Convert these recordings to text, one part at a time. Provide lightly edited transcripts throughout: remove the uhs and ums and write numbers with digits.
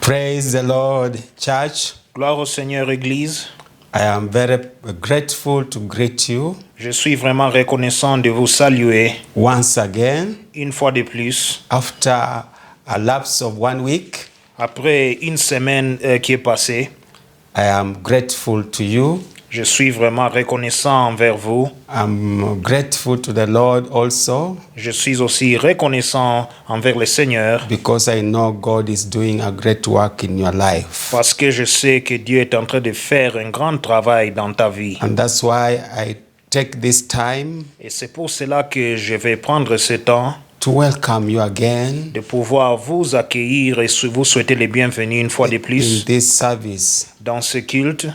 Praise the Lord, church. Gloire au Seigneur, Église. I am very grateful to greet you Je suis vraiment reconnaissant de vous saluer once again une fois de plus. after a lapse of 1 week. Après une semaine qui est passée, I am grateful to you. je suis vraiment reconnaissant envers vous. I'm grateful to the Lord also Je suis aussi reconnaissant envers le Seigneur because I know God is doing a great work in your life. parce que je sais que Dieu est en train de faire un grand travail dans ta vie. And that's why I take this time Et c'est pour cela que je vais prendre ce temps to welcome you again de pouvoir vous accueillir et vous souhaiter les bienvenus une fois de in plus this service dans ce culte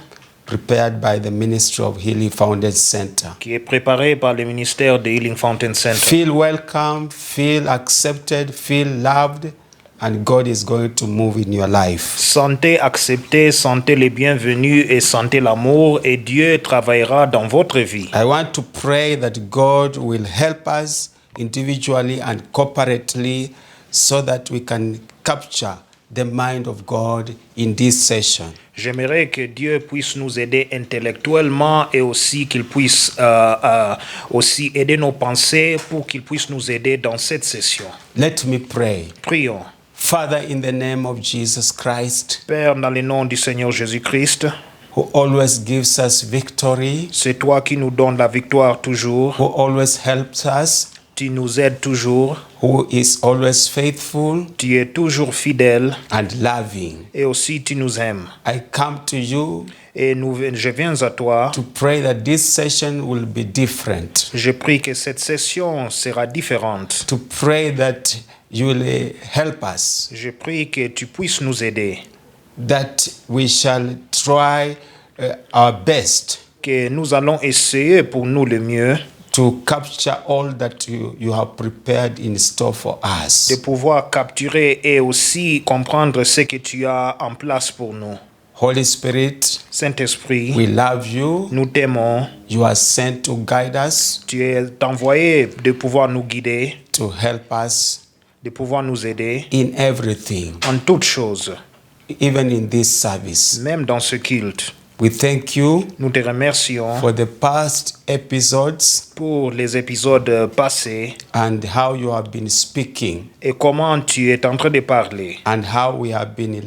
prepared by the Ministry of Healing Foundation Center. qui est préparé par le ministère de Healing Fountain Center. Feel welcome, feel accepted, feel loved, and God is going to move in your life. Sentez accepté, sentez les bienvenus et sentez l'amour et Dieu travaillera dans votre vie. I want to pray that God will help us individually and corporately so that we can capture the mind of God in this session. J'aimerais que Dieu puisse nous aider intellectuellement et aussi qu'il puisse aussi aider nos pensées pour qu'il puisse nous aider dans cette session. Let me pray. Prions. Father, in the name of Jesus Christ, Père, dans le nom du Seigneur Jésus-Christ, who always gives us victory, c'est toi qui nous donnes la victoire toujours. who always helps us, Tu nous aides toujours. who is always faithful Tu es toujours fidèle and loving. et aussi tu nous aimes. I come to you Et je viens à toi. to pray that this session will be different. Je prie que cette session sera différente. To pray that you will help us, Je prie que tu puisses nous aider. that we shall try our best Que nous allons essayer pour nous le mieux to capture all that you have prepared in store for de us. pouvoir capturer et aussi comprendre ce que tu as en place pour nous. Holy Spirit, Saint-Esprit, we love you. nous t'aimons. You are sent to guide us, Tu es envoyé de pouvoir nous guider, to help us de pouvoir nous aider in everything, en toutes choses, even in this service. même dans ce culte. We thank you Nous te remercions for the past episodes pour les épisodes passés and how you have been speaking et comment tu es en train de parler and how we have been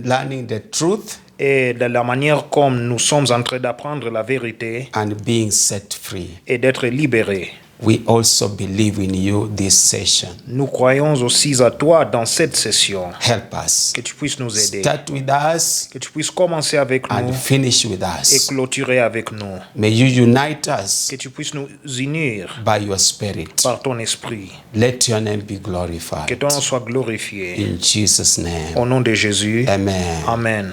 learning the truth et de la manière comme nous sommes en train d'apprendre la vérité and being set free. et d'être libérés. We also believe in you this session. Nous croyons aussi à toi dans cette session. Help us. Que tu puisses nous aider. Start with us Que tu puisses commencer avec and nous finish with et us. clôturer avec nous. May you unite us Que tu puisses nous unir by your Spirit. par ton esprit. Let your name be Que glorified. ton nom soit glorifié. In Jesus' name. Au nom de Jésus. Amen. Amen.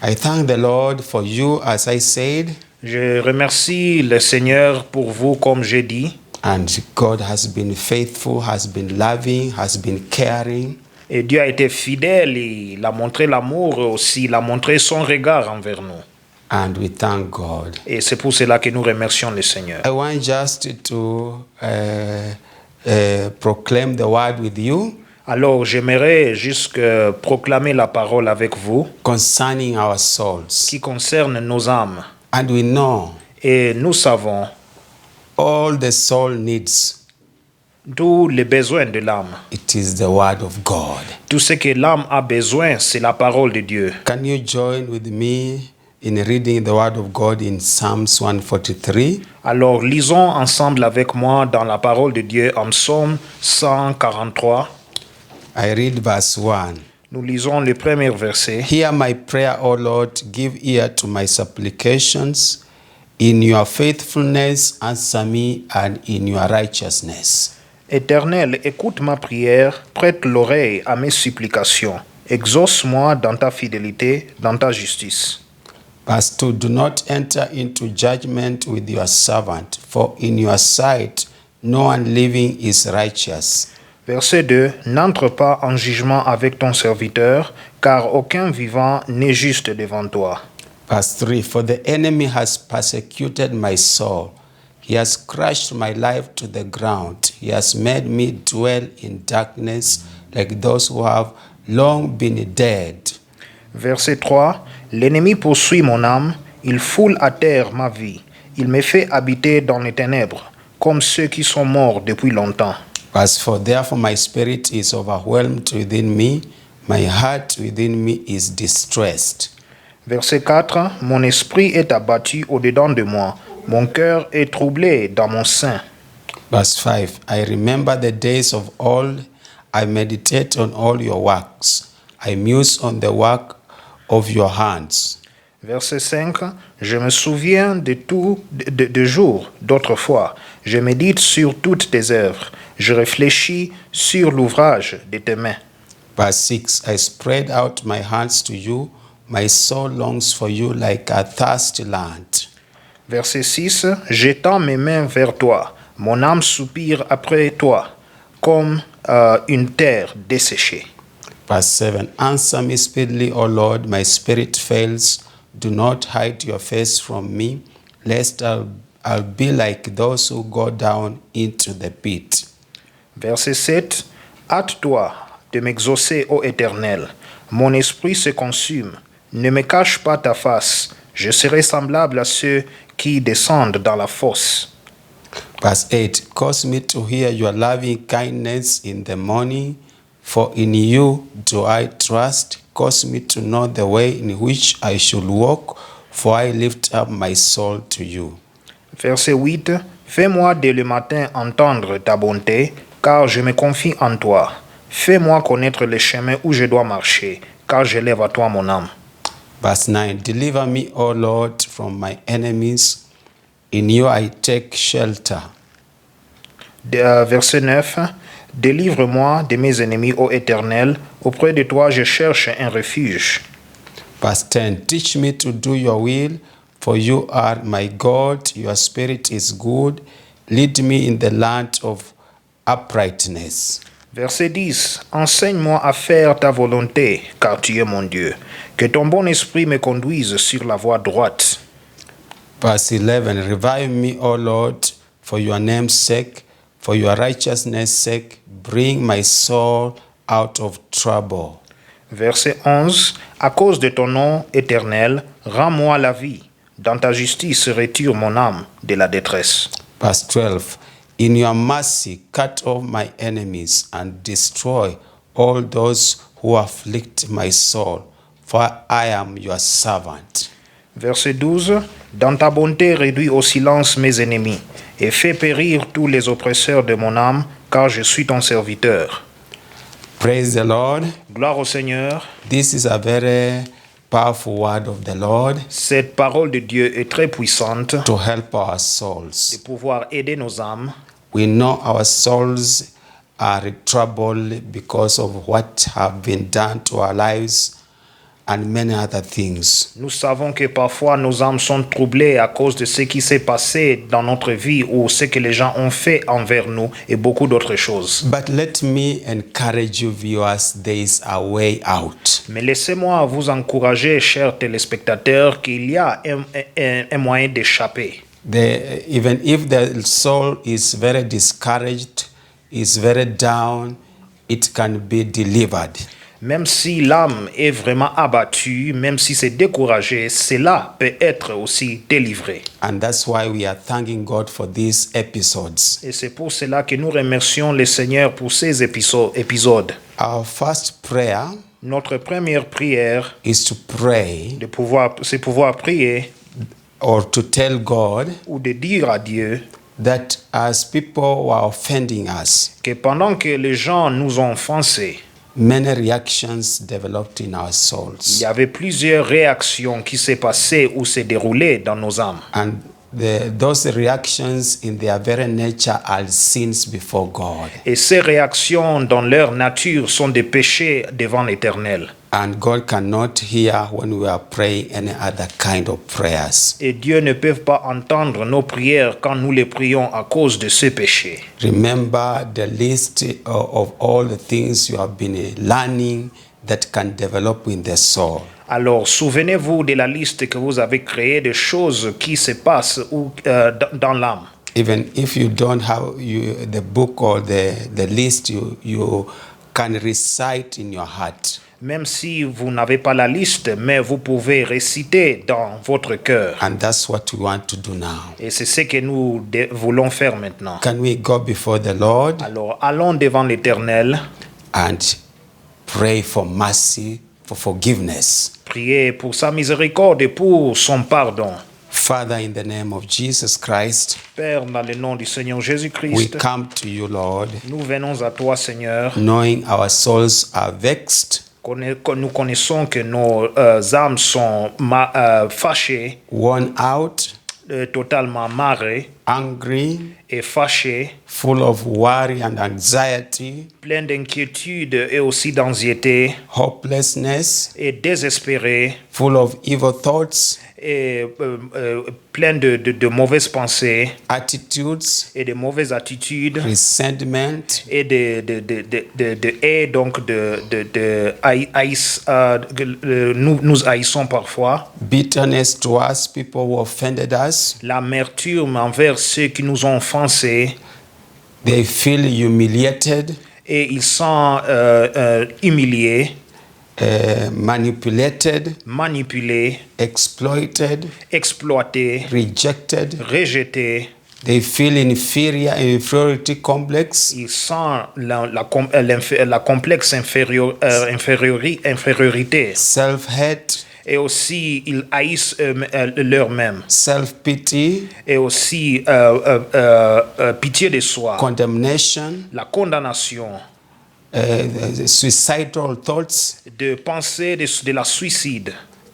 I thank the Lord for you, as I said, Je remercie le Seigneur pour vous, comme j'ai dit. and God has been faithful, has been loving, has been caring. Et Dieu a été fidèle, et il a montré l'amour aussi, il a montré son regard envers nous. And we thank God. Et c'est pour cela que nous remercions le Seigneur. I want just to proclaim the word with you Alors, j'aimerais juste proclamer la parole avec vous concerning our souls. qui concerne nos âmes. And we know Et nous savons all the soul needs, tous les besoins de l'âme. it is the word of God. Tout ce que l'âme a besoin, c'est la parole de Dieu. Can you join with me in reading the word of God in Psalms 143? Alors, lisons ensemble avec moi dans la parole de Dieu en Psaume 143. I read verse 1. Nous lisons le premier verset. Hear my prayer, O Lord, give ear to my supplications. In your faithfulness, answer me, and in your righteousness. Éternel, écoute ma prière, prête l'oreille à mes supplications. Exauce-moi dans ta fidélité, dans ta justice. Verse 2. Do not enter into judgment with your servant, for in your sight no one living is righteous. Verset 2. N'entre pas en jugement avec ton serviteur, car aucun vivant n'est juste devant toi. Verse 3. For the enemy has persecuted my soul. He has crushed my life to the ground. He has made me dwell in darkness like those who have long been dead. Verset 3. L'ennemi poursuit mon âme, il foule à terre ma vie, il me fait habiter dans les ténèbres, comme ceux qui sont morts depuis longtemps. Verse 4, therefore my spirit is overwhelmed within me, my heart within me is distressed. Verset 4. Mon esprit est abattu au-dedans de moi, mon cœur est troublé dans mon sein. Verse 5, I remember the days of old, I meditate on all your works, I muse on the work of your hands. Verset 5. Je me souviens de jours d'autrefois, je médite sur toutes tes œuvres, je réfléchis sur l'ouvrage de tes mains. Verse 6, I spread out my hands to you, my soul longs for you like a thirsty land. Verset 6. J'étends mes mains vers toi, mon âme soupire après toi, comme une terre desséchée. Verse 7, answer me speedily, O Lord, my spirit fails. Do not hide your face from me, lest I'll be like those who go down into the pit. Verset 7. Hâte-toi de m'exaucer, ô Éternel. Mon esprit se consume. Ne me cache pas ta face. Je serai semblable à ceux qui descendent dans la fosse. Verse 8, cause me to hear your loving kindness in the morning, for in you do I trust. Cause me to know the way in which I should walk, for I lift up my soul to you. Verset 8. Fais-moi dès le matin entendre ta bonté, car je me confie en toi. Fais-moi connaître les chemins où je dois marcher, car j'élève à toi mon âme. Verse 9, deliver me, O Lord, from my enemies. In you I take shelter. Verset 9. Délivre-moi de mes ennemis, ô Éternel. Auprès de toi, je cherche un refuge. Verse 10, teach me to do your will, for you are my God. Your spirit is good. Lead me in the land of uprightness. Verset 10. Enseigne-moi à faire ta volonté, car tu es mon Dieu. Que ton bon esprit me conduise sur la voie droite. Verse 11, revive me, O Lord, for your name's sake, for your righteousness' sake, bring my soul out of trouble. Verset 11. À cause de ton nom éternel, rends-moi la vie. Dans ta justice, retire mon âme de la détresse. Verse 12, in your mercy, cut off my enemies and destroy all those who afflict my soul, for I am your servant. Verset 12. Dans ta bonté, réduis au silence mes ennemis, et fais périr tous les oppresseurs de mon âme, car je suis ton serviteur. Praise the Lord. Gloire au Seigneur. This is a very powerful word of the Lord Cette parole de Dieu est très puissante to help our de souls. pouvoir aider nos âmes. We know our souls are troubled because of what have been done to our lives and many other things. Nous savons que parfois nos âmes sont troublées à cause de ce qui s'est passé dans notre vie ou ce que les gens ont fait envers nous et beaucoup d'autres choses. But let me encourage you, viewers, there is a way out. Mais laissez-moi vous encourager, chers téléspectateurs, qu'il y a un moyen d'échapper. Even if the soul is very discouraged, is very down, it can be delivered. Même si l'âme est vraiment abattue, même si c'est découragé, cela peut être aussi délivré. And that's why we are thanking God for these episodes. Et c'est pour cela que nous remercions le Seigneur pour ces épisodes. Our first prayer Notre première prière, is to pray c'est pouvoir prier or to tell God ou de dire à Dieu that as people were offending us, que pendant que les gens nous ont offensés, many reactions developed in our il souls. y avait plusieurs réactions qui s'est passées ou s'est déroulées dans nos âmes. And those reactions in their very nature are sins before God. Et ces réactions dans leur nature sont des péchés devant l'Éternel. And God cannot hear when we are praying any other kind of prayers. Et Dieu ne peut pas entendre nos prières quand nous les prions à cause de ces péchés. Remember the list of all the things you have been learning that can develop in the soul. Alors, souvenez-vous de la liste que vous avez créée de choses qui se passent dans l'âme. Even if you don't have the book or the list, you can recite in your heart. Même si vous n'avez pas la liste, mais vous pouvez réciter dans votre cœur. And that's what we want to do now. Et c'est ce que nous voulons faire maintenant. Can we go before the Lord Alors, allons devant l'Éternel, and pray for mercy, for forgiveness? prier pour sa miséricorde et pour son pardon. Father, in the name of Jesus Christ, Père, dans le nom du Seigneur we Jésus-Christ, come to you, Lord, nous venons à toi, Seigneur. knowing our souls are vexed, Nous connaissons que nos âmes sont fâchées, worn out, totalement marrées angry, et fâchées, full of worry and anxiety, pleines d'inquiétude et aussi d'anxiété hopelessness, et désespérées full of evil thoughts, et pleines de mauvaises pensées attitudes, et de mauvaises attitudes resentment, et de haine, donc nous haïssons parfois. bitterness towards people who offended us. L'amertume envers ceux qui nous ont offensés They feel humiliated, et ils sont humiliés, manipulated, manipulés, exploited, exploités, rejected. rejetés. They feel inferiority complex. Ils sentent la complexe infériorité Self-hate, et aussi ils haïssent leur-même self-pity, et aussi pitié de soi, condemnation, la condamnation, suicidal thoughts, de penser de la suicide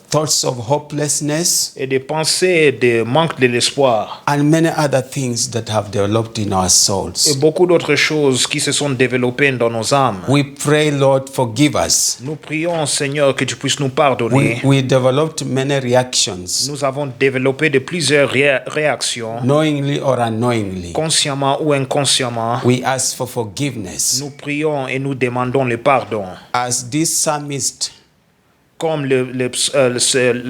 thoughts of hopelessness, et de penser de manque de l'espoir and many other things that have developed in our et souls. beaucoup d'autres choses qui se sont développées dans nos âmes. We pray, Lord, forgive us. Nous prions, Seigneur, que tu puisses nous pardonner. We developed many reactions, Nous avons développé de plusieurs réactions, knowingly or unknowingly. consciemment ou inconsciemment. We ask for forgiveness. Nous prions et nous demandons le pardon. As this psalmist Comme le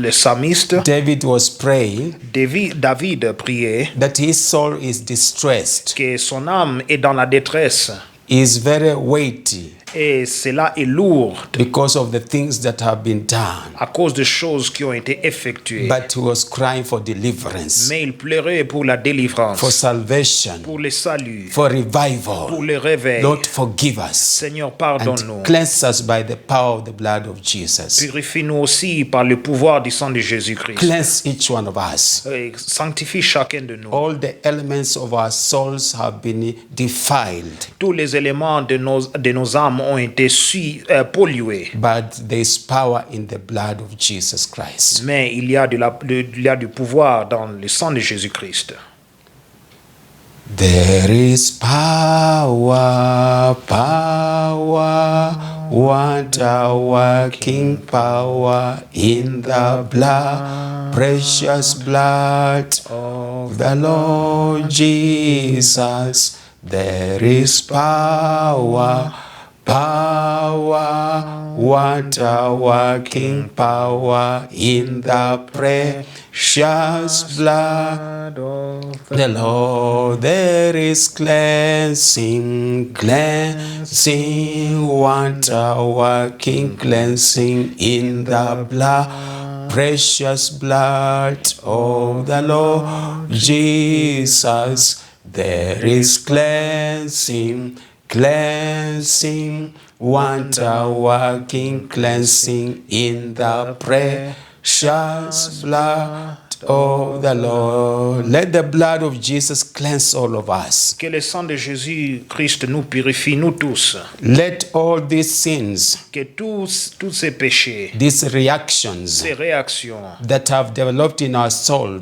psalmiste, David was praying David priait that his soul is distressed, que son âme est dans la détresse is very weighty et cela est lourd because of the things that have been done. à cause de choses qui ont été effectuées. But he was crying for deliverance, Mais il pleurait pour la délivrance, for salvation, pour le salut, for pour revival. le réveil. Lord, forgive us Seigneur, and pardonne-nous. cleanse us by the power of the blood of Jesus. Purifie-nous aussi par le pouvoir du sang de Jésus-Christ. Cleanse each one of us. Et sanctifie chacun de nous. All the elements of our souls have been defiled, Tous les éléments de nos âmes ont été pollués. but there is power in the blood of Jesus Christ. Mais il y a du pouvoir dans le sang de Jésus-Christ. There is power, wonder-working power in the blood, precious blood of the Lord Jesus. There is power, wonder-working power in the precious blood of the Lord. There is cleansing, wonder-working cleansing in the blood, precious blood of the Lord Jesus. There is cleansing, wonder-working cleansing in the precious blood of the Lord. Let the blood of Jesus cleanse all of us. Que le sang de Jésus-Christ nous purifie, nous tous. Let all these sins, Que tous ces péchés, these reactions ces réactions that have developed in our souls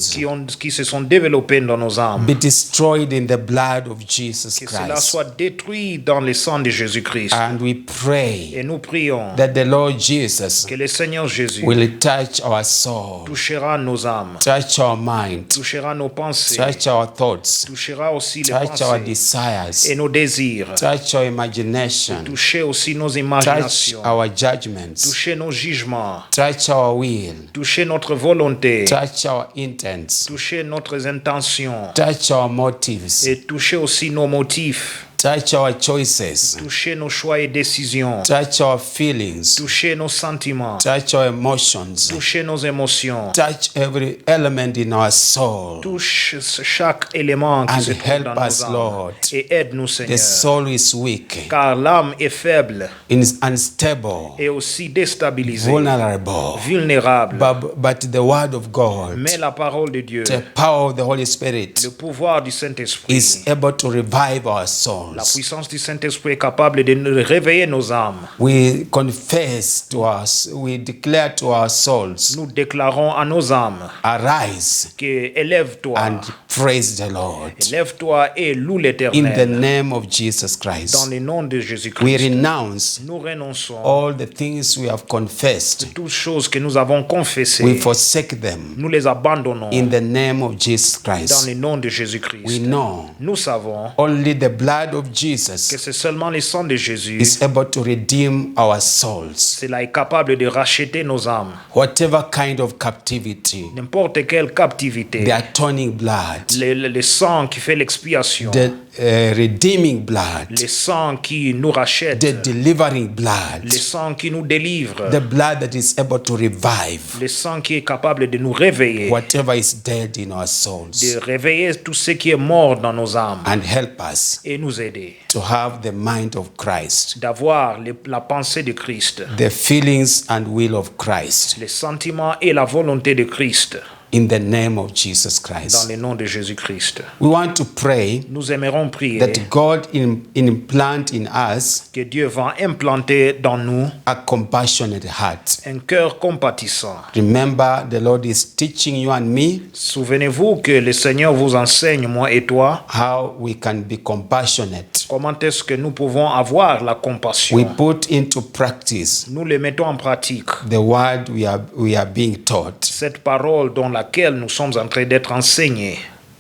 qui se sont développées dans nos âmes, be destroyed in the blood of Jesus que cela Christ. soit détruit dans le sang de Jésus-Christ. And we pray Et nous prions that the Lord Jesus que le Seigneur Jésus will touch our soul, touchera nos âmes, touch our mind, touchera nos pensées, touch our thoughts, touchera aussi les touch our pensées desires, et nos désirs, touch our imagination, toucher aussi nos touch imaginations, our judgments, toucher nos jugements, touch our will, toucher notre volonté, touch our intents, toucher notre intentions touch our motives. et toucher aussi nos motifs. Touch our choices. Touchez nos choix et décisions. Touch our feelings. Touchez nos sentiments. Touch our emotions. Touchez nos émotions. Touch every element in our soul. Touche chaque élément qui And se trouve help dans nos us, âmes. Lord. Et aide-nous, The Seigneur. soul is weak, Car l'âme est faible unstable, et aussi déstabilisée, vulnerable. vulnérable. But the word of God, Mais la parole de Dieu, the power of the Holy Spirit, le pouvoir du Saint-Esprit, is able to revive our la souls. puissance du Saint-Esprit est capable de nous réveiller nos âmes. We confess to us, we declare to our souls, Nous déclarons à nos âmes arise que élève-toi, and praise the Lord. élève-toi et loue In the l'Éternel. name of Jesus Dans Christ, le nom de we Jésus-Christ, renounce nous renonçons all the things we have confessed. toutes choses que nous avons We confessées. forsake them Nous les abandonnons in the name of Jesus dans Christ. le nom de We Jésus-Christ. know Nous savons only the blood of que Jesus c'est seulement le sang de Jésus, is able to redeem our souls. cela est capable de racheter nos âmes. Whatever kind of captivity, N'importe quelle captivité, the atoning blood, le sang qui fait l'expiation, the redeeming blood, le sang qui nous rachète, the delivering blood, le sang qui nous délivre, the blood that is able to revive le sang qui est capable de nous réveiller, whatever is dead in our de souls, réveiller tout ce qui est mort dans nos âmes and help us et nous aider to have the mind of Christ, d'avoir la pensée de Christ, the feelings and will of Christ, les sentiments et la volonté de Christ, in the name of Jesus dans Christ. le nom de Jésus-Christ. We want to pray Nous aimerons prier that God implant in us que Dieu va implanter dans nous a compassionate heart. un cœur compatissant. Remember, the Lord is teaching you and me Souvenez-vous que le Seigneur vous enseigne, moi et toi, how we can be compassionate. comment est-ce que nous pouvons avoir la We compassion. put into practice Nous le mettons en pratique. the word we are being taught. Cette parole dans laquelle nous sommes en train d'être enseignés.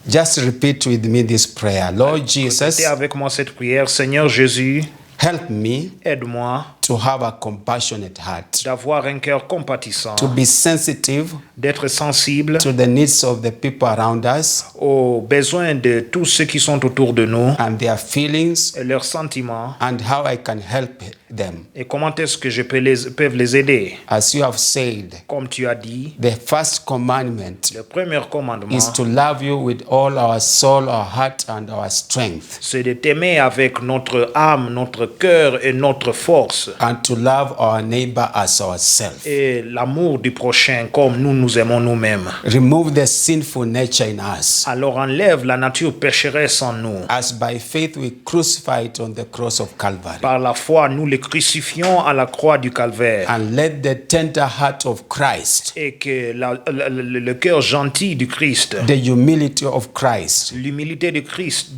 Just repeat with me this prayer. Lord Jesus, Répétez avec moi cette prière. Seigneur Jésus, help me aide-moi to have a compassionate heart, d'avoir un cœur compatissant, to be sensitive d'être sensible to the needs of the people around us aux besoins de tous ceux qui sont autour de nous and their feelings, et leurs sentiments and how I can help them. et comment est-ce que je peux les aider. As you have said, Comme tu as dit, the first commandment le premier commandement, is to love you with all our soul, our heart, and our strength, c'est de t'aimer avec notre âme, notre cœur et notre force, and to love our neighbor as ourselves. et l'amour du prochain comme nous nous aimons nous-mêmes. Remove the sinful nature in us, Alors enlève la nature pécheresse en nous. as by faith we crucify it on the cross of Calvary. Par la foi, nous les crucifions à la croix du calvaire. And let the tender heart of Christ, Et que le cœur gentil du Christ, the humility of Christ, l'humilité du Christ,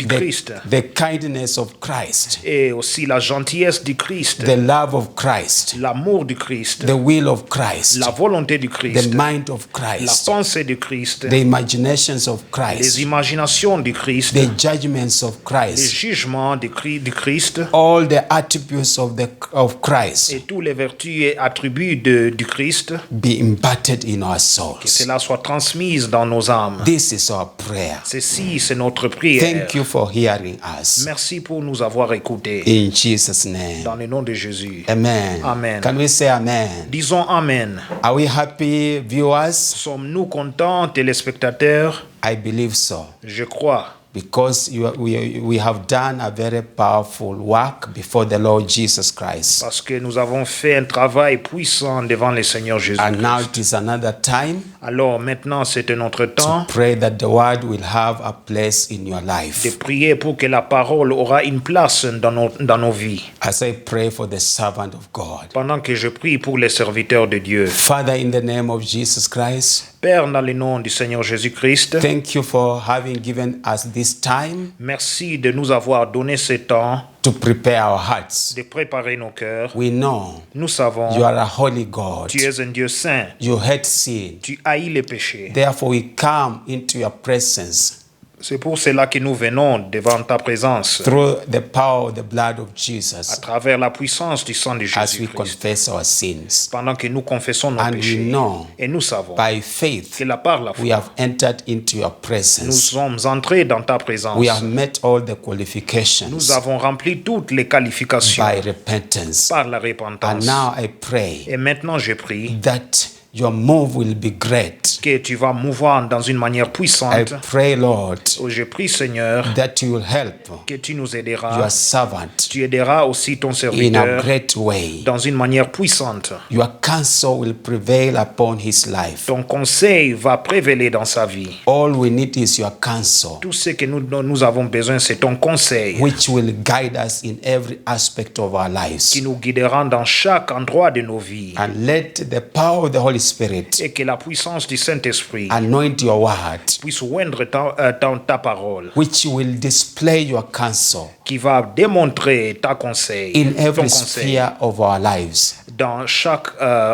the kindness of Christ, et aussi la gentillesse du Christ, the love of Christ, l'amour du Christ, the will of Christ, la volonté du the Christ, mind of la Christ, pensée du Christ, the imaginations of les Christ, imaginations du Christ, the judgments of les Christ, jugements du Christ, all the attributes of Christ et toutes les vertus et attributs du Christ, be imparted in our que souls. cela soit transmise dans nos âmes. This is our prayer. Ceci, c'est notre prière. Thank you for hearing us. Merci pour nous avoir écoutés. In Jesus' name. Dans le nom de Jésus. Amen. Amen. Can we say amen? Disons Amen. Are we happy, viewers? Sommes-nous contents, téléspectateurs? I believe so. Je crois. Because we have done a very powerful work before the Lord Jesus Christ. Parce que nous avons fait un travail puissant devant le Seigneur Jésus. And now it is another time Alors maintenant, c'est notre temps to pray that the word will have a place in your de life. prier pour que la parole aura une place dans nos vies. As I pray for the servant of God. Pendant que je prie pour les serviteurs de Dieu. Father, in the name of Jesus Christ, Père, dans le nom du Seigneur Jésus-Christ, thank you for having given us this time merci de nous avoir donné ce temps to prepare our hearts. de préparer nos cœurs. We know Nous savons, you are a holy God. tu es un Dieu saint, You hate sin. tu haïs les péchés. Therefore, we come into your presence C'est pour cela que nous venons devant ta présence through the power of the blood of à Jesus travers la puissance du sang de as we Jésus-Christ. confess our sins. Pendant que nous confessons nos And we péchés. know Et nous savons by faith que par la we foi, have entered into your nous presence. sommes entrés dans ta présence. We have met all the Nous qualifications avons rempli toutes les qualifications by repentance. par la And repentance. now I pray Et maintenant, je prie that your move will be great. que tu vas mouvoir dans une manière I puissante. pray, Lord, Je prie, Seigneur, that you will help que tu nous your aideras. servant Tu aideras aussi ton in a serviteur great way. dans une manière puissante. Your counsel will prevail upon his life. Ton conseil va prévaler dans sa vie. All we need is your counsel, Tout ce que nous avons besoin, c'est ton conseil which will guide us in every aspect of our lives. qui nous guidera dans chaque endroit de nos vies. And let the power of the Holy Spirit Et que la puissance du Saint-Esprit anoint your word, puisse oindre ta parole, which will display your counsel qui va démontrer ta conseil, in ton every conseil sphere of our lives. dans chaque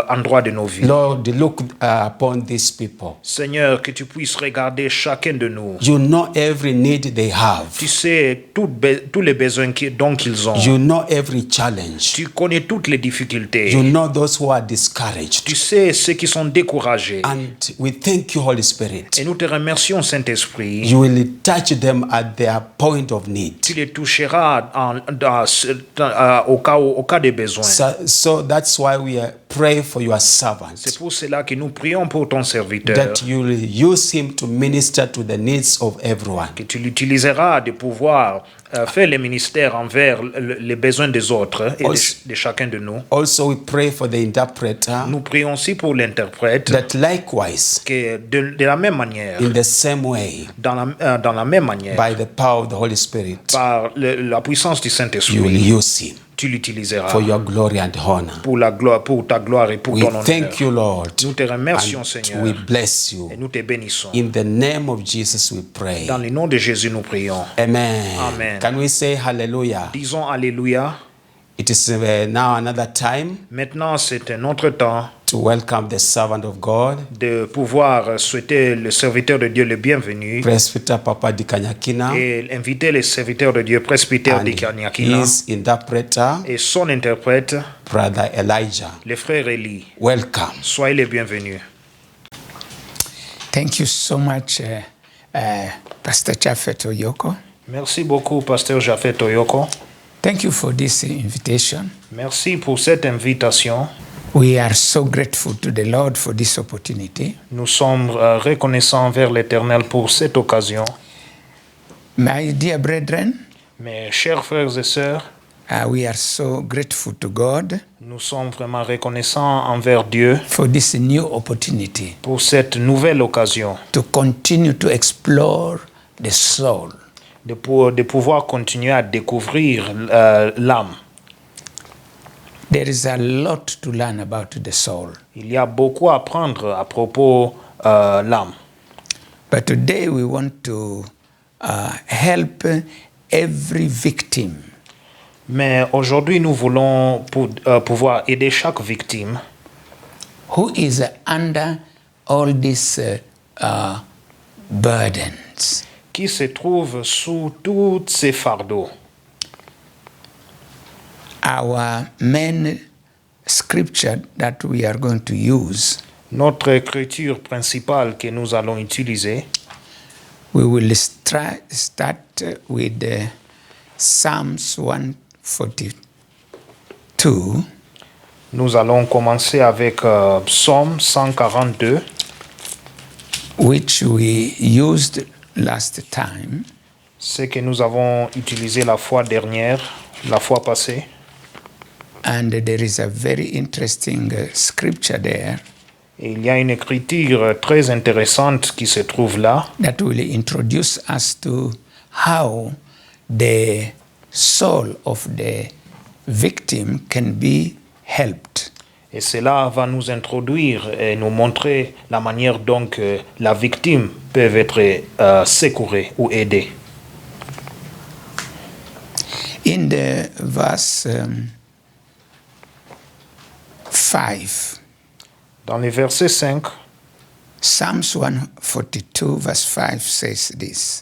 endroit de nos vies. Lord, look upon these people. Seigneur, que tu puisses regarder chacun de nous. You know every need they have. Tu sais tous les besoins dont ils ont. You know every challenge. Tu connais toutes les difficultés. You know those who are discouraged. Tu sais ceux qui sont découragés. And we thank you, Holy Spirit. Et nous te remercions, Saint-Esprit. You will touch them at their point of need. Tu les toucheras au cas de besoin. So that's why we pray for your servant, C'est pour cela que nous prions pour ton serviteur. that you will use him to minister to the needs of everyone. Que tu l'utiliseras de pouvoir faire le ministère envers les besoins des autres et de chacun de nous. Also, we pray for the interpreter, Nous prions aussi pour l'interprète, that likewise, que de la même manière, in the same way, dans la même manière, by the power of the Holy Spirit, par la puissance du you will Saint-Esprit, use him tu l'utiliseras for your glory and honor. pour ta gloire et pour We ton honneur. thank you, Lord, Nous te remercions, and Seigneur, we bless you. et nous te bénissons. In the name of Jesus, we pray. Dans le nom de Jésus, nous prions. Amen. Amen. Can we say hallelujah? Disons Alléluia. It is now another time Maintenant, c'est un autre temps to welcome the servant of God, de pouvoir souhaiter le serviteur de Dieu le bienvenu Presbyter Papa Dikanyakina, et inviter le serviteur de Dieu, presbytère and de Kanyakina, his interpreter, et son interprète, Brother Elijah. le frère Eli. Welcome. Soyez les bienvenus. Thank you so much, Pastor Chafet Oyoko. Merci beaucoup, Pasteur Japhet Toyoko. Thank you for this invitation. Merci pour cette invitation. We are so grateful to the Lord for this opportunity. Nous sommes reconnaissants envers l'Éternel pour cette occasion. My dear brethren, Mes chers frères et sœurs, we are so grateful to God nous sommes vraiment reconnaissants envers Dieu for this new opportunity pour cette nouvelle occasion to continue to explore the soul. de pouvoir continuer à découvrir l'âme. There is a lot to learn about the soul. Il y a beaucoup à apprendre à propos l'âme. But today we want to help every victim Mais aujourd'hui, nous voulons pouvoir aider chaque victime who is under all these burdens. qui se trouve sous tous ces fardeaux. Our main scripture that we are going to use, Notre écriture principale que nous allons utiliser, we will start with Psalms 142, nous allons commencer avec Psaume 142, which we used last time. ce que nous avons utilisé la fois dernière, la fois passée. And there is a very interesting scripture there Et il y a une écriture très intéressante qui se trouve là, that will introduce us to how the soul of the victim can be helped. et cela va nous introduire et nous montrer la manière dont la victime peut être secourue ou aidée. In the verse 5, Dans le verset 5, Psalms 142 verse 5 says this: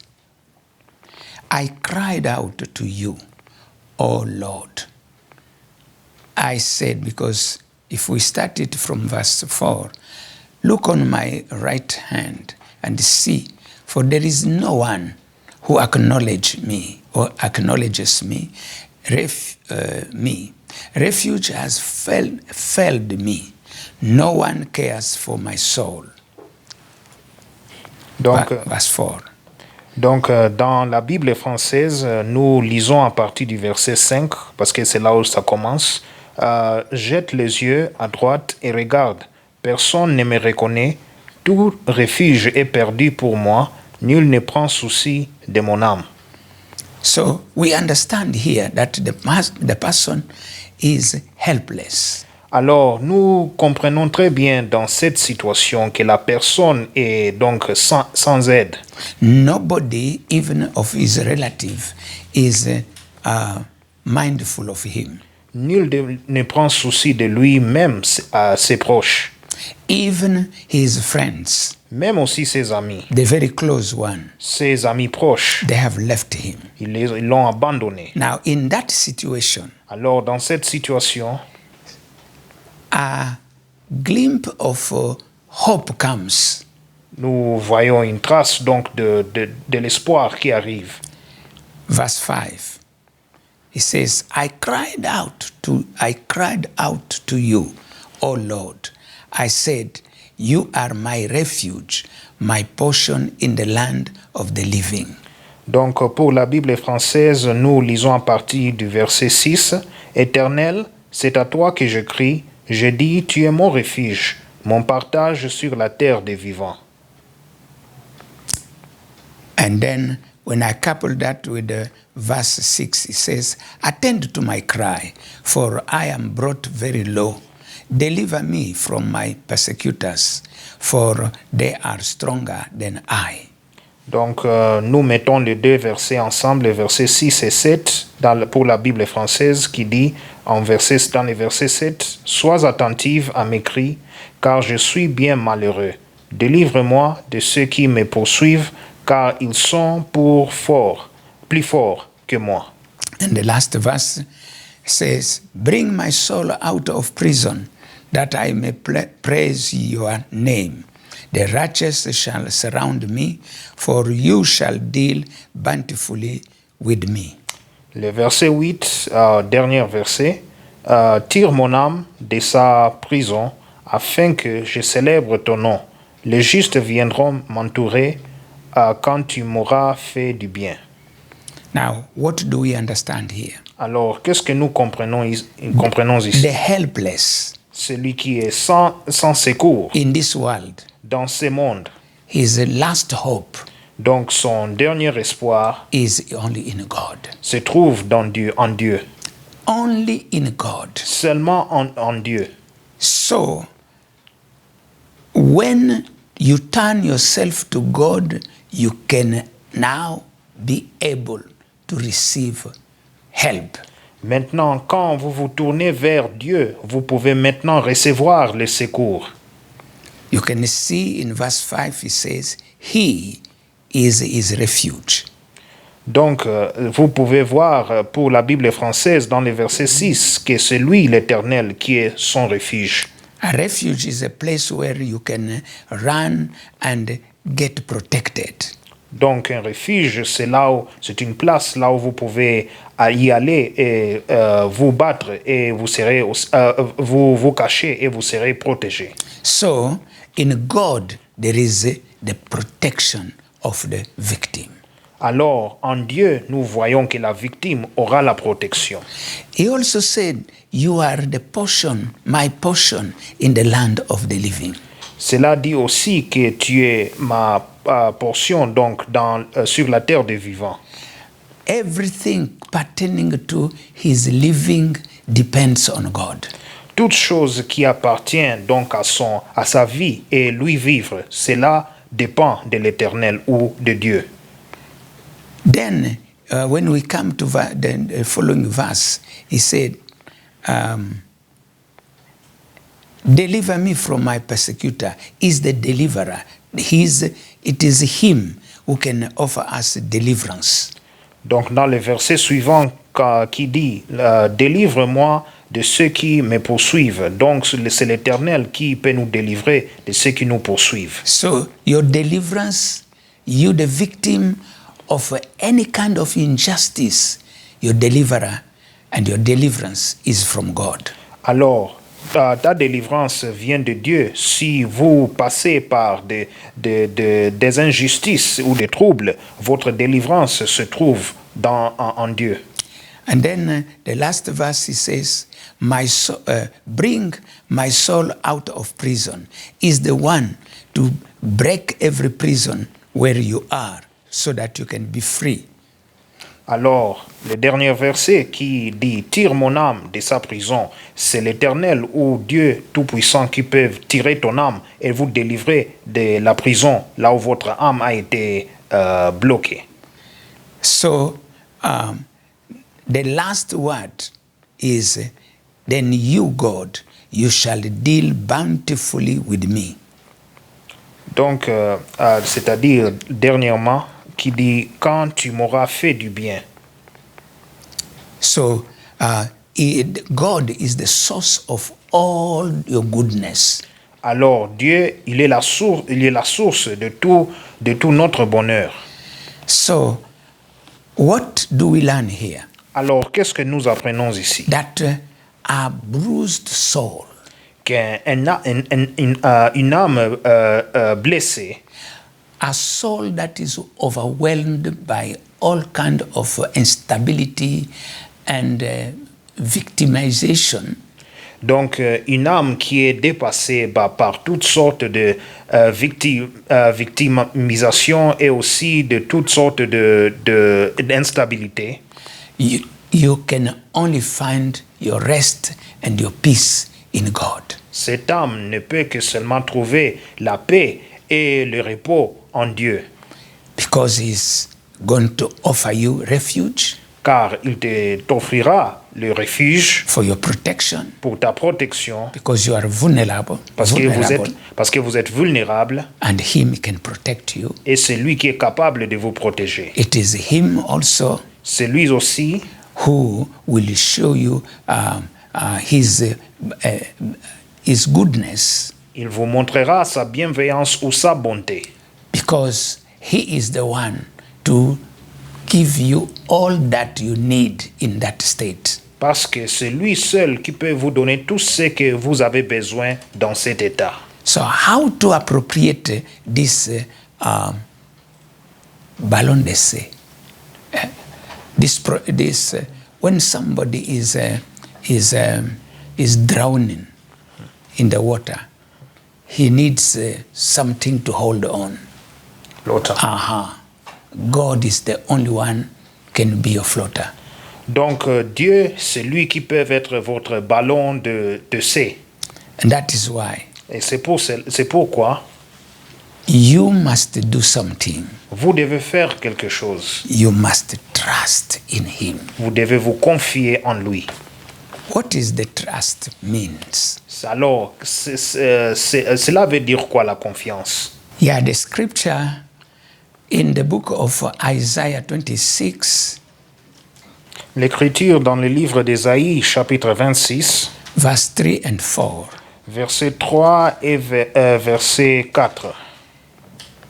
I cried out to you, O Lord. I said, because if we start it from verse 4, look on my right hand and see, for there is no one who acknowledges me. Refuge has failed me. No one cares for my soul. Donc, Verse 4. Donc, dans la Bible française, nous lisons à partir du verset 5, parce que c'est là où ça commence. Jette les yeux à droite et regarde. Personne ne me reconnaît. Tout refuge est perdu pour moi. Nul ne prend souci de mon âme. So we understand here that the person is helpless. Alors, nous comprenons très bien dans cette situation que la personne est donc sans aide. Nobody, even of his relative, is mindful of him. Nul ne prend souci de lui, même à ses proches. Even his friends, Même aussi ses amis. the very close one, Ses amis proches, they have left him. ils l'ont abandonné. Now, in that situation, Alors, dans cette situation, a glimpse of hope comes. nous voyons une trace donc de l'espoir qui arrive. Verse 5. He says, I cried out to you, O Lord. I said, you are my refuge, my portion in the land of the living. Donc, pour la Bible française, nous lisons à partir du verset 6. Éternel, c'est à toi que je crie. Je dis, tu es mon refuge, mon partage sur la terre des vivants. And then when I couple that with verse 6, it says, attend to my cry, for I am brought very low. Deliver me from my persecutors, for they are stronger than I. Donc, nous mettons les deux versets ensemble, les versets 6 et 7, pour la Bible française, qui dit, dans le verset 7, « Sois attentive à mes cris, car je suis bien malheureux. Délivre-moi de ceux qui me poursuivent, car ils sont plus forts que moi. » And the last verse says, bring my soul out of prison, that I may praise your name. The righteous shall surround me, for you shall deal bountifully with me. Le verset 8, dernier verset, tire mon âme de sa prison, afin que je célèbre ton nom. Les justes viendront m'entourer quand tu m'auras fait du bien. Now, what do we understand here? Alors, qu'est-ce que nous comprenons ici? The helpless Celui qui est sans secours in this world, dans ce monde. his last hope Donc, son dernier espoir is only in God. se trouve en Dieu. Only in God. Seulement en Dieu. So, when you turn yourself to God, you can now be able to receive help. Maintenant, quand vous vous tournez vers Dieu, vous pouvez maintenant recevoir le secours. You can see in verse 5, it says, He is his refuge. Donc, vous pouvez voir pour la Bible française dans le verset 6 que c'est lui l'Éternel qui est son refuge. A refuge is a place where you can run and get protected. Donc, un refuge, c'est une place là où vous pouvez y aller et vous battre et vous serez, vous cacher et vous serez protégé. So, in God, there is the protection of the victim. Alors, en Dieu, nous voyons que la victime aura la protection. He also said, you are the portion, my portion in the land of the living. Cela dit aussi que tu es ma portion donc sur la terre des vivants. Everything pertaining to his living depends on God. Toute chose qui appartient donc à sa vie et lui vivre, cela dépend de l'Éternel ou de Dieu. Then, when we come to the following verse, he said, deliver me from my persecutor. Is the deliverer. It is him who can offer us deliverance. Donc dans le verset suivant qui dit délivre-moi de ceux qui me poursuivent. Donc c'est l'Éternel qui peut nous délivrer de ceux qui nous poursuivent. So your deliverance, you the victim of any kind of injustice, your deliverer and your deliverance is from God. Alors, ta délivrance vient de Dieu. Si vous passez par des injustices ou des troubles, votre délivrance se trouve en Dieu. And then the last verse he says, bring my soul out of prison is the one to break every prison where you are so that you can be free. Alors, le dernier verset qui dit « Tire mon âme de sa prison », c'est l'Éternel ou Dieu Tout-Puissant qui peut tirer ton âme et vous délivrer de la prison, là où votre âme a été bloquée. So, the last word is, then you, God, you shall deal bountifully with me. Donc, c'est-à-dire, dernièrement, qui dit « Quand tu m'auras fait du bien ». So, God is the source of all your goodness. Alors, Dieu, il est la source de tout notre bonheur. So, what do we learn here? Alors, qu'est-ce que nous apprenons ici? That a bruised soul, Une âme blessée, a soul that is overwhelmed by all kind of instability and victimization, donc une âme qui est dépassée par toutes sortes de victimisation et aussi de toutes sortes d'instabilité. You can only find your rest and your peace in God. Cette âme ne peut que seulement trouver la paix et le repos en Dieu. Because He's going to offer you refuge, Car il t'offrira le refuge for your protection, pour ta protection, because you are vulnerable, parce que vous êtes vulnérable, and Him can protect you. et c'est lui qui est capable de vous protéger. It is Him also C'est lui aussi who will show you His goodness, il vous montrera sa bienveillance ou sa bonté. because He is the one to give you all that you need in that state. Parce que c'est lui seul qui peut vous donner tout ce que vous avez besoin dans cet état. So how to appropriate this ballon d'essai? When somebody is drowning in the water, he needs something to hold on. L'autre. God is the only one can be your floater. Donc Dieu, c'est lui qui peut être votre ballon de C. And that is why Et c'est pourquoi you must do something. vous devez faire quelque chose. You must trust in Him. Vous devez vous confier en lui. What is the trust means? Alors, cela veut dire quoi la confiance? Yeah, the scripture in the book of Isaiah 26, L'écriture dans le livre d'Ésaïe, chapitre 26, verse 3 and 4, verset 3 et verset 4.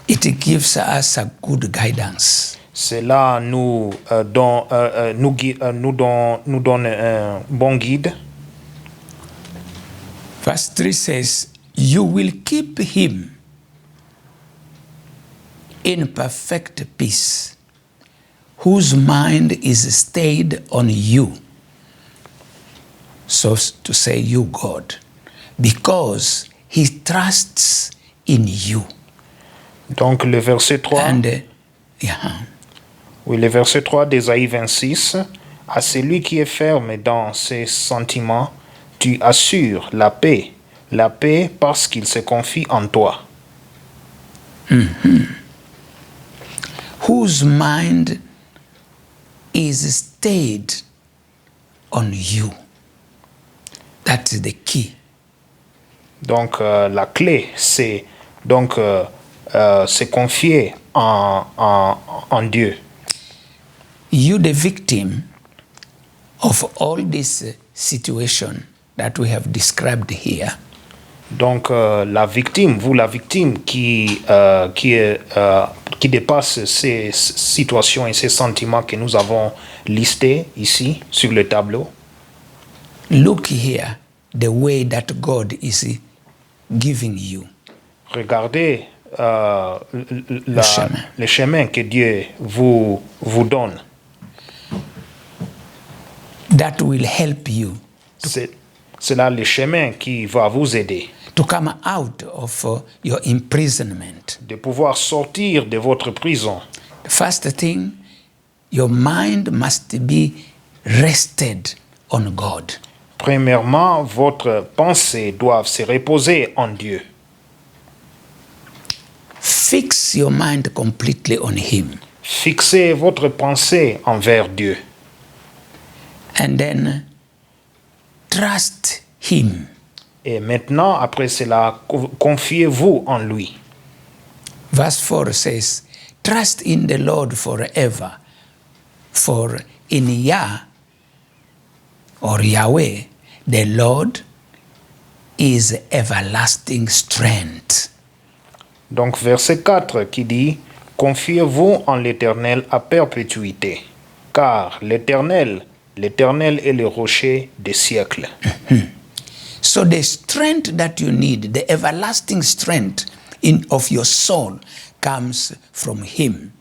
it gives us a good guidance. Cela nous donne un bon guide. Verse 3 says, you will keep him in perfect peace, whose mind is stayed on you. So to say, you, God, because he trusts in you. Donc le verset 3, And oui, le verset 3 d'Ésaïe 26, à celui qui est ferme dans ses sentiments, tu assures la paix parce qu'il se confie en toi. whose mind is stayed on you. That is the key. Donc la clé, c'est donc se confier en Dieu. You, the victim of all this situation that we have described here, Donc la victime, vous la victime qui dépasse ces situations et ces sentiments que nous avons listés ici sur le tableau. look here the way that God is giving you. Regardez chemin. le chemin que Dieu vous donne. That will help you C'est là le chemin qui va vous aider to come out of your imprisonment. de pouvoir sortir de votre prison. The first thing, your mind must be rested on God. Premièrement, votre pensée doit se reposer en Dieu. Fix your mind completely on Him. Fixez votre pensée envers Dieu. And then trust Him. Et maintenant, après cela, confiez-vous en lui. Verse 4 says, trust in the Lord forever, for in Yah or Yahweh, the Lord is everlasting strength. Donc verset 4 qui dit, confiez-vous en l'Éternel à perpétuité, car l'Éternel est le rocher des siècles. So the strength that you need, the everlasting strength of your soul, comes from Him.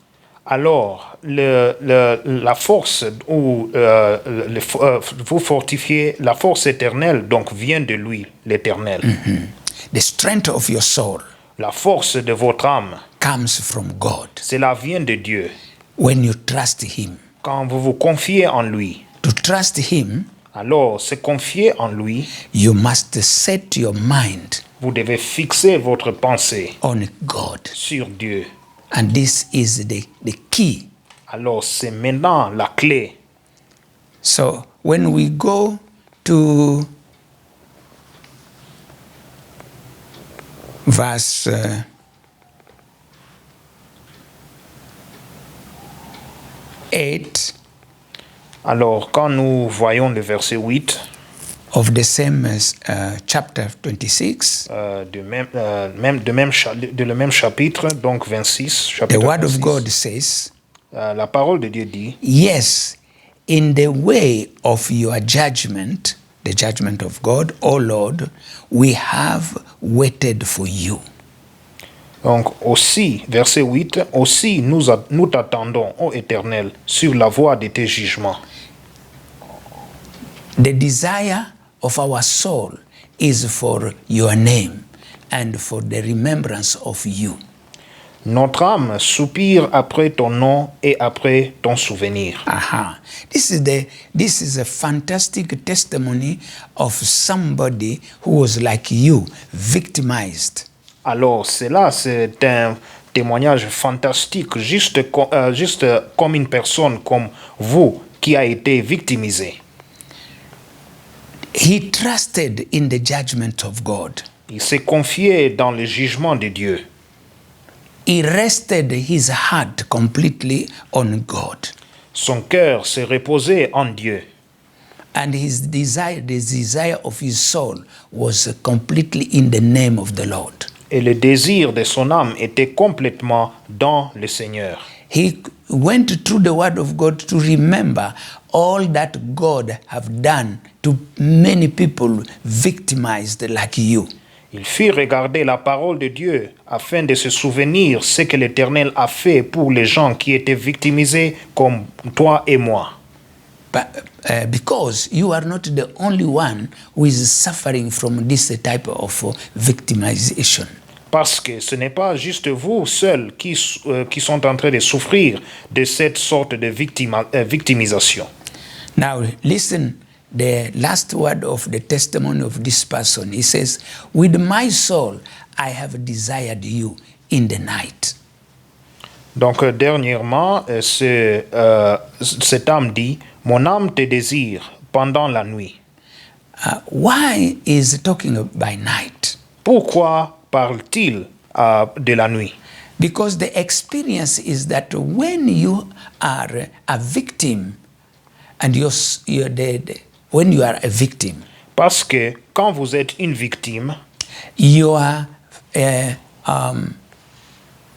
Alors, la force ou vous fortifiez, la force éternelle, donc vient de lui, l'Éternel. The strength of your soul La force de votre âme, comes from God. cela vient de Dieu. When you trust Him. Quand vous vous confiez en lui, To trust Him, alors se confier en lui, you must set your mind vous devez fixer votre pensée on God. sur Dieu. And this is the key. Alors c'est maintenant la clé. So when we go to verse 8 Alors quand nous voyons le verset 8 of the same chapter 26, de le même chapitre, donc 26, the chapitre word of 26, God says, la parole de Dieu dit, yes, in the way of your judgment, the judgment of God, O Lord, we have waited for you. donc aussi, verset 8, aussi nous t'attendons, ô Éternel, sur la voie de tes jugements. The desire of our soul is for your name and for the remembrance of you. Notre âme soupire après ton nom et après ton souvenir. Aha. This is a fantastic testimony of somebody who was like you, victimized. Alors, cela, c'est un témoignage fantastique, juste comme une personne comme vous qui a été victimisée. He trusted in the judgment of God. Il s'est confié dans le jugement de Dieu. He rested his heart completely on God. Son cœur s'est reposé en Dieu. And his desire, the desire of his soul was completely in the name of the Lord. Et le désir de son âme était complètement dans le Seigneur. He went through the word of God to remember all that God have done to many people victimized like you. Il fit regarder la parole de Dieu afin de se souvenir ce que l'Éternel a fait pour les gens qui étaient victimisés comme toi et moi. But, because you are not the only one who is suffering from this type of victimization. Parce que ce n'est pas juste vous seuls qui sont en train de souffrir de cette sorte de victimisation. Now listen, the last word of the testimony of this person. He says, with my soul I have desired you in the night. Donc dernièrement, cette âme dit, mon âme te désire pendant la nuit. Why is he talking by night? Pourquoi parle-t-il de la nuit? Because the experience is that when you are a victim and you're dead, when you are a victim, Parce que quand vous êtes une victime, your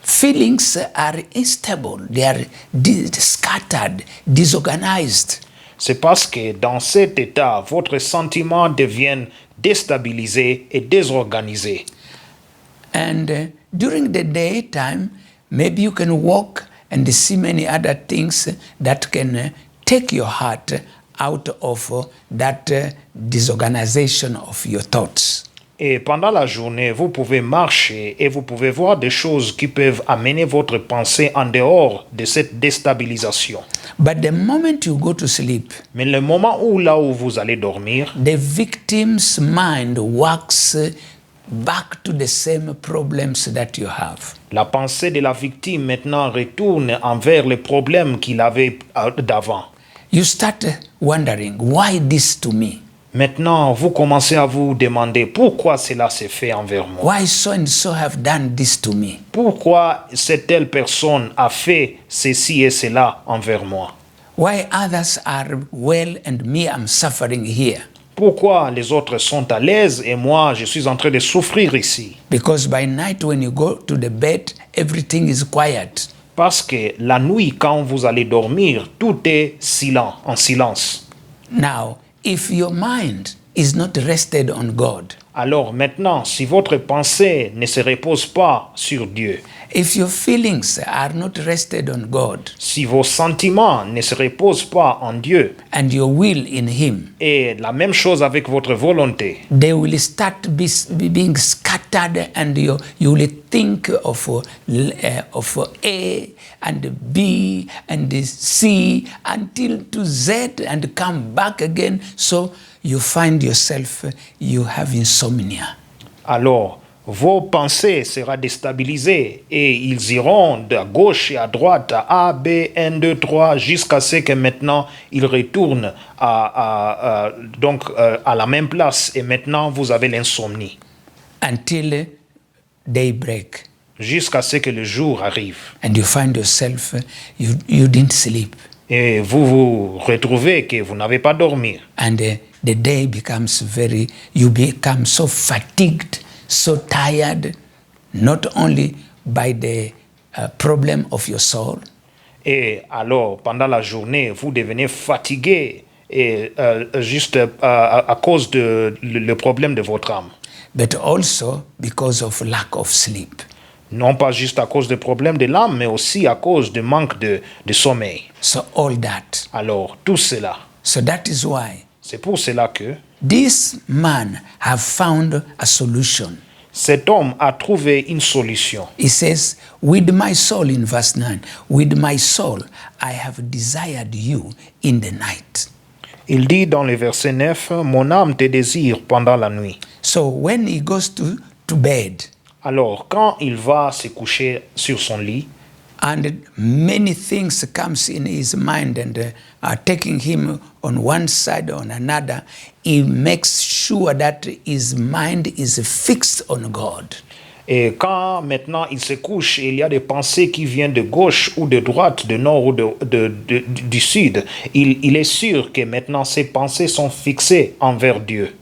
feelings are unstable, they are scattered, disorganized. c'est parce que dans cet état, votre sentiment devient déstabilisé et désorganisé. And during the daytime, maybe you can walk and see many other things that can take your heart out of that disorganization of your thoughts. Et pendant la journée, vous pouvez marcher et vous pouvez voir des choses qui peuvent amener votre pensée en dehors de cette déstabilisation. But the moment you go to sleep, Mais le moment où là où vous allez dormir, the victim's mind works back to the same problems that you have. la pensée de la victime maintenant retourne envers les problèmes qu'il avait d'avant. You start wondering, why this to me? Maintenant, vous commencez à vous demander pourquoi cela s'est fait envers moi. Why so and so have done this to me? Pourquoi cette telle personne a fait ceci et cela envers moi? Why others are well and me I'm suffering here? Pourquoi les autres sont à l'aise et moi je suis en train de souffrir ici? Because by night when you go to the bed, everything is quiet. Parce que la nuit, quand vous allez dormir, tout est en silence. Now, if your mind is not rested on God, Alors maintenant, si votre pensée ne se repose pas sur Dieu, if your feelings are not rested on God si vos sentiments ne se reposent pas en Dieu, and your will in Him, et la même chose avec votre volonté, they will start being scattered and you will think of A and B and C until to Z and come back again. So you find yourself, you have insomnia. alors vos pensées seront déstabilisées et ils iront de gauche et à droite à A, B, 1, 2, 3 jusqu'à ce que maintenant ils retournent à la même place et maintenant vous avez l'insomnie Until daybreak. jusqu'à ce que le jour arrive And you find yourself, you didn't sleep. et vous vous retrouvez que vous n'avez pas dormi And the day becomes you become so fatigued, so tired, not only by the problem of your soul, et alors pendant la journée vous devenez fatigué et juste à cause de le problème de votre âme, but also because of lack of sleep. non pas juste à cause des problèmes de l'âme mais aussi à cause du manque de sommeil. So all that. Alors tout cela, So that is why c'est pour cela que this man have found a solution. cet homme a trouvé une solution. He says, with my soul, in verse 9, with my soul I have desired you in the night. Il dit dans le verset 9, mon âme te désire pendant la nuit. So when he goes to bed, Alors quand il va se coucher sur son lit, and many things comes in his mind and are taking him on one side or on another, he makes sure that his mind is fixed on God. et quand maintenant il se couche et il y a des pensées qui viennent de gauche ou de droite, de nord ou du sud, il est sûr que maintenant ces pensées sont fixées envers Dieu.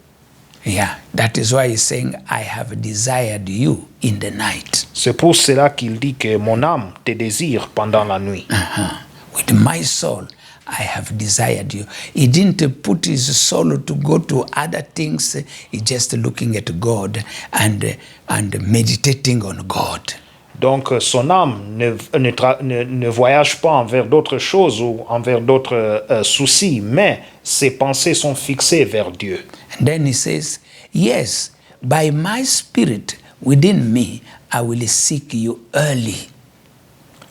Yeah, that is why he's saying, I have desired you in the night. C'est pour cela qu'il dit que mon âme te désire pendant la nuit. With my soul, I have desired you. He didn't put his soul to go to other things. He just looking at God and meditating on God. Donc son âme ne voyage pas envers d'autres choses ou envers d'autres soucis, mais ses pensées sont fixées vers Dieu. And then he says, yes, by my spirit within me, I will seek you early.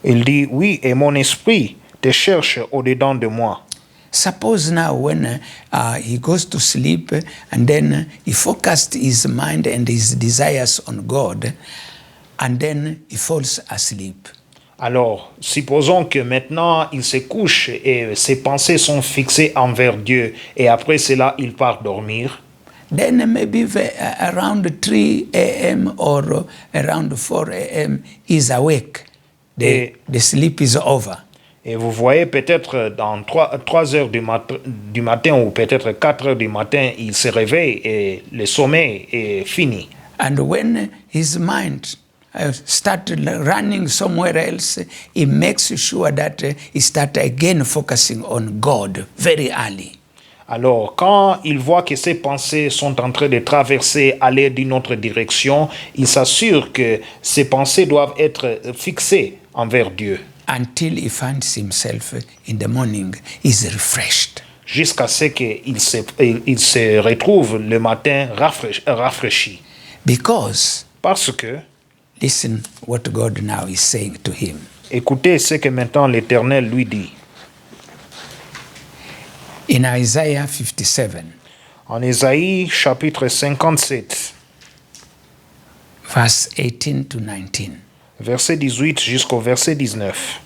Il dit, oui, et mon esprit te cherche au-dedans de moi. Suppose now when he goes to sleep and then he focused his mind and his desires on God, and then he falls asleep. Alors, supposons que maintenant il se couche et ses pensées sont fixées envers Dieu et après cela il part dormir. then maybe around 3 a.m. or around 4 a.m. he's awake. The sleep is over. Et vous voyez peut-être dans 3 heures du matin ou peut-être 4 heures du matin, il se réveille et le sommeil est fini. And when his mind started running somewhere else, he makes sure that he starts again focusing on God very early. Alors, quand il voit que ses pensées sont en train de traverser, aller d'une autre direction, il s'assure que ses pensées doivent être fixées envers Dieu. Until he finds himself in the morning, he's refreshed. Jusqu'à ce qu'il se retrouve le matin rafraîchi. Because, Parce que, listen what God now is saying to him. écoutez ce que maintenant l'Éternel lui dit. In Isaiah 57, En Ésaïe chapitre 57, verse 18 to 19, verset 18 jusqu'au verset 19,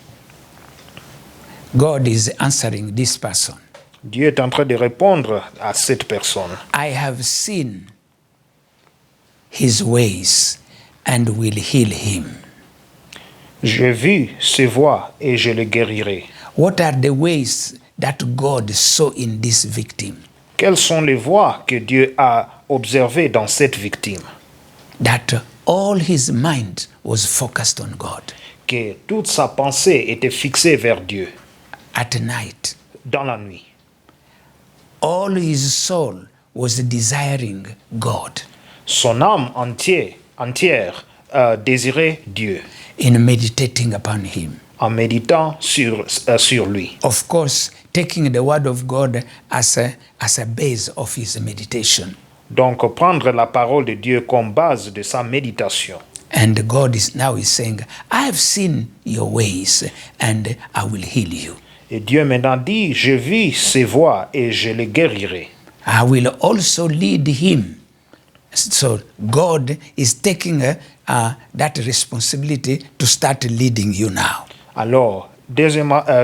God is answering this person. Dieu est en train de répondre à cette personne. I have seen his ways and will heal him. J'ai vu ses voies et je le guérirai. What are the ways that God saw in this victim? Quelles sont les voies que Dieu a observées dans cette victime? That all his mind was focused on God. Que toute sa pensée était fixée vers Dieu At night, dans la nuit. all his soul was desiring God. Son âme entière désirait Dieu In meditating upon him. en méditant sur lui. Of course, taking the word of God as a base of his meditation. Donc prendre la parole de Dieu comme base de sa méditation. And God is saying, I have seen your ways and I will heal you. Et Dieu maintenant dit, je vis ses voies et je le guérirai. I will also lead him. So God is taking that responsibility to start leading you now. Alors,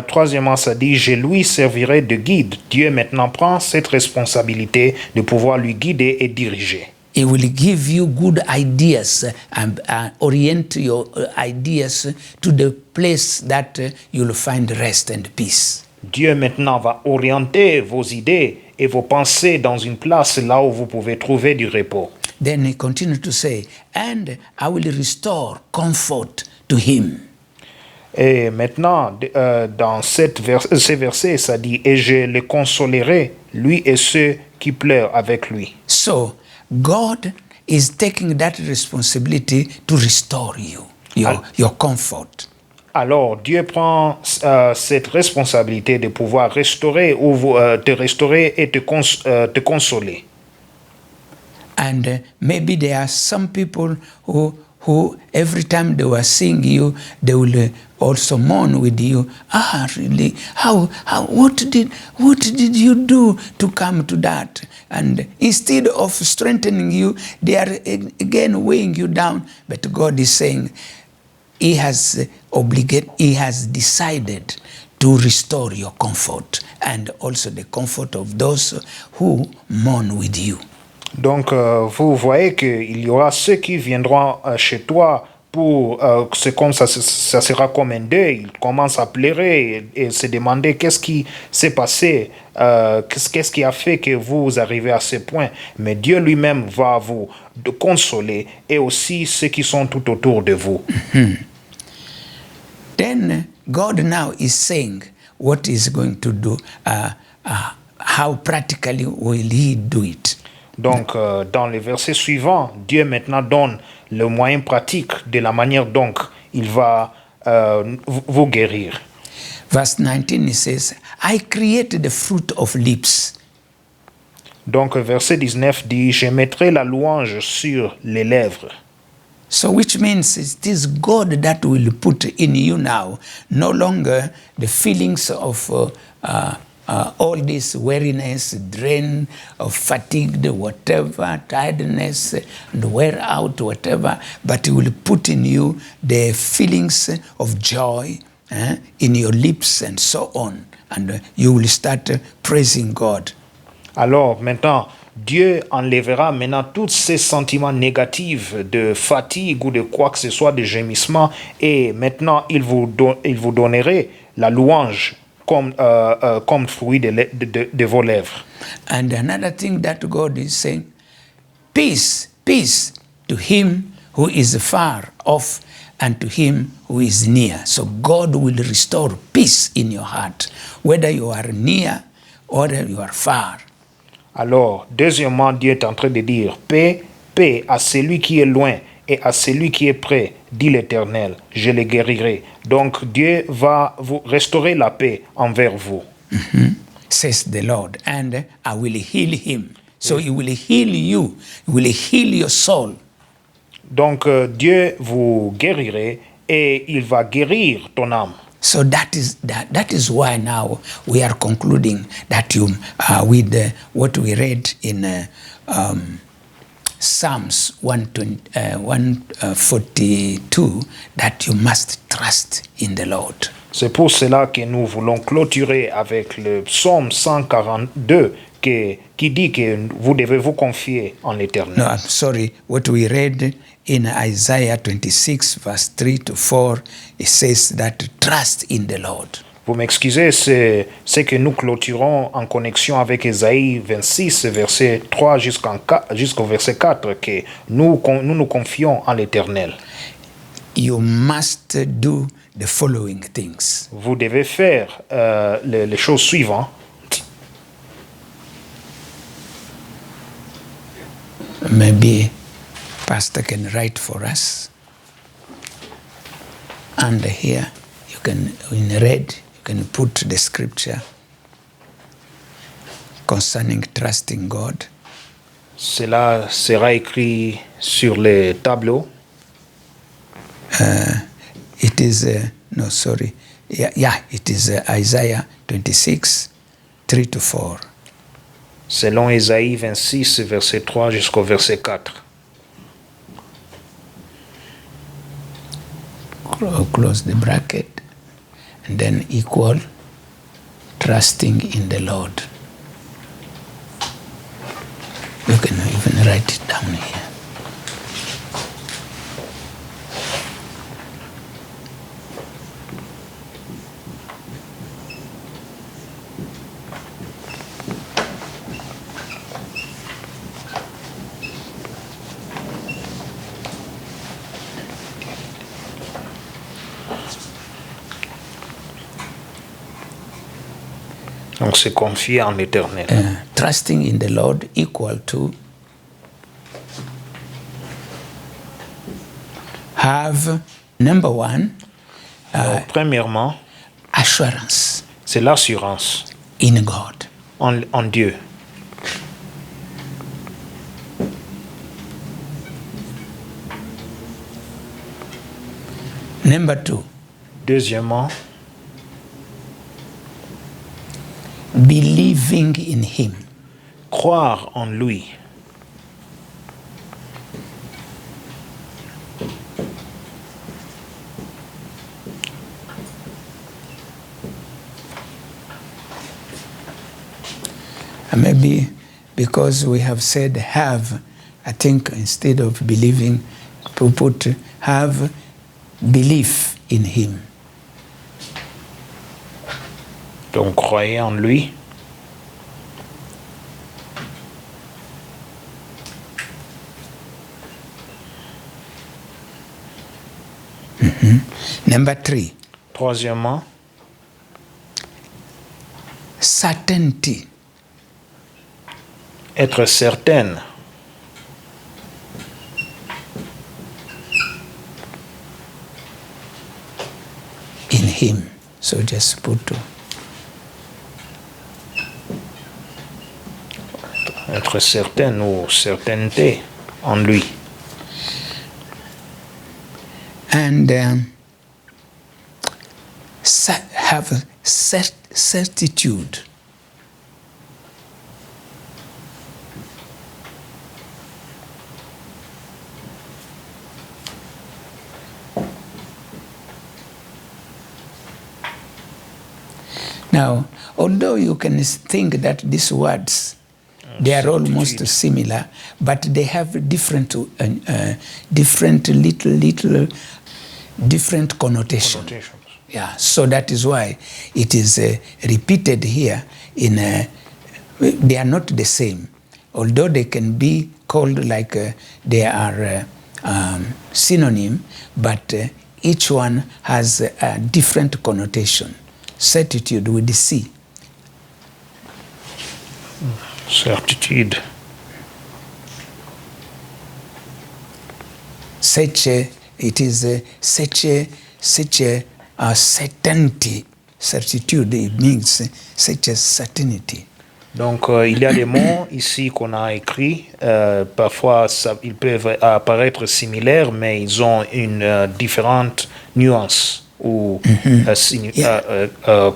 troisièmement, ça dit, je lui servirai de guide. Dieu maintenant prend cette responsabilité de pouvoir lui guider et diriger. He will give you good ideas and orient your ideas to the place that you'll find rest and peace. Dieu maintenant va orienter vos idées et vos pensées dans une place là où vous pouvez trouver du repos. Then he continued to say, and I will restore comfort to him. Et maintenant, dans ces versets, ça dit, et je le consolerai, lui et ceux qui pleurent avec lui. So God is taking that responsibility to restore you, your comfort. Alors, Dieu prend cette responsabilité de pouvoir restaurer ou te restaurer et te consoler. And maybe there are some people who every time they were seeing you, they will also mourn with you. Really? What did you do to come to that? And instead of strengthening you, they are again weighing you down. But God is saying, He has decided to restore your comfort and also the comfort of those who mourn with you. Donc, vous voyez qu'il y aura ceux qui viendront chez toi pour, c'est comme ça sera comme un deuil. Ils commencent à pleurer et se demander qu'est-ce qui s'est passé, qu'est-ce qui a fait que vous arrivez à ce point. Mais Dieu lui-même va vous consoler et aussi ceux qui sont tout autour de vous. Then God now is saying what He's going to do, how practically will He do it. Donc, dans les versets suivants, Dieu maintenant donne le moyen pratique de la manière dont il va vous guérir. Verse 19, it says, I created the fruit of lips. Donc, verset 19 dit, je mettrai la louange sur les lèvres. So which means it is God that will put in you now, no longer the feelings of all this weariness, drain, of fatigue, whatever, tiredness, and wear out, whatever, but He will put in you the feelings of joy in your lips and so on, and you will start praising God. Alors, maintenant, Dieu enlèvera maintenant tous ces sentiments négatifs de fatigue ou de quoi que ce soit, de gémissement, et maintenant il vous donnerait la louange comme fruit de vos lèvres. And another thing that God is saying, peace, peace to him who is far off and to him who is near. So God will restore peace in your heart, whether you are near or you are far. Alors, deuxièmement, Dieu est en train de dire, paix, paix à celui qui est loin et à celui qui est près, dit l'Éternel, je les guérirai. Donc, Dieu va vous restaurer la paix envers vous. Says the Lord, and I will heal him. So he will heal you, he will heal your soul. Donc, Dieu vous guérirait et il va guérir ton âme. So that is why now we are concluding that you with what we read in Psalms 142 that you must trust in the Lord. C'est pour cela que nous voulons clôturer avec le psaume 142 qui dit que vous devez vous confier en l'Éternel. No, I'm sorry. What we read in Isaiah 26, verse 3 to 4, it says that trust in the Lord. Vous m'excusez, c'est que nous clôturons en connexion avec Ésaïe 26, verset 3 jusqu'au verset 4, que nous confions en l'Éternel. You must do the following things. Vous devez faire les choses suivantes. Maybe Pastor can write for us. And here, you can, in red, you can put the scripture concerning trusting God. Cela sera écrit sur les tableaux. It is, no, sorry. Yeah, it is Isaiah 26, 3 to 4. Selon Ésaïe 26, verset 3 jusqu'au verset 4. Close the bracket, and then equal trusting in the Lord. You can even write it down here. Donc, se confier en l'Éternel. Trusting in the Lord equal to have, number one, Donc, premièrement, assurance c'est l'assurance in God. en Dieu. Number two, Deuxièmement, believing in Him. croire en lui. Maybe because we have said have, I think instead of believing, we put have belief in Him. Donc, croyez en lui. Number three, Troisièmement, certainty. être certaine. In Him. So just put Être certaine ou certaineté en lui. and have certitude. Now, although you can think that these words They are almost similar, but they have different different connotation. Connotations. Yeah, so that is why it is repeated here they are not the same. Although they can be called like they are synonym, but each one has a different connotation. Certitude with the C. Certitude. It is such a certainty. Certitude, it means such a certainty. Donc, il y a des mots ici qu'on a écrits. Parfois, ils peuvent apparaître similaires, mais ils ont une différente nuance ou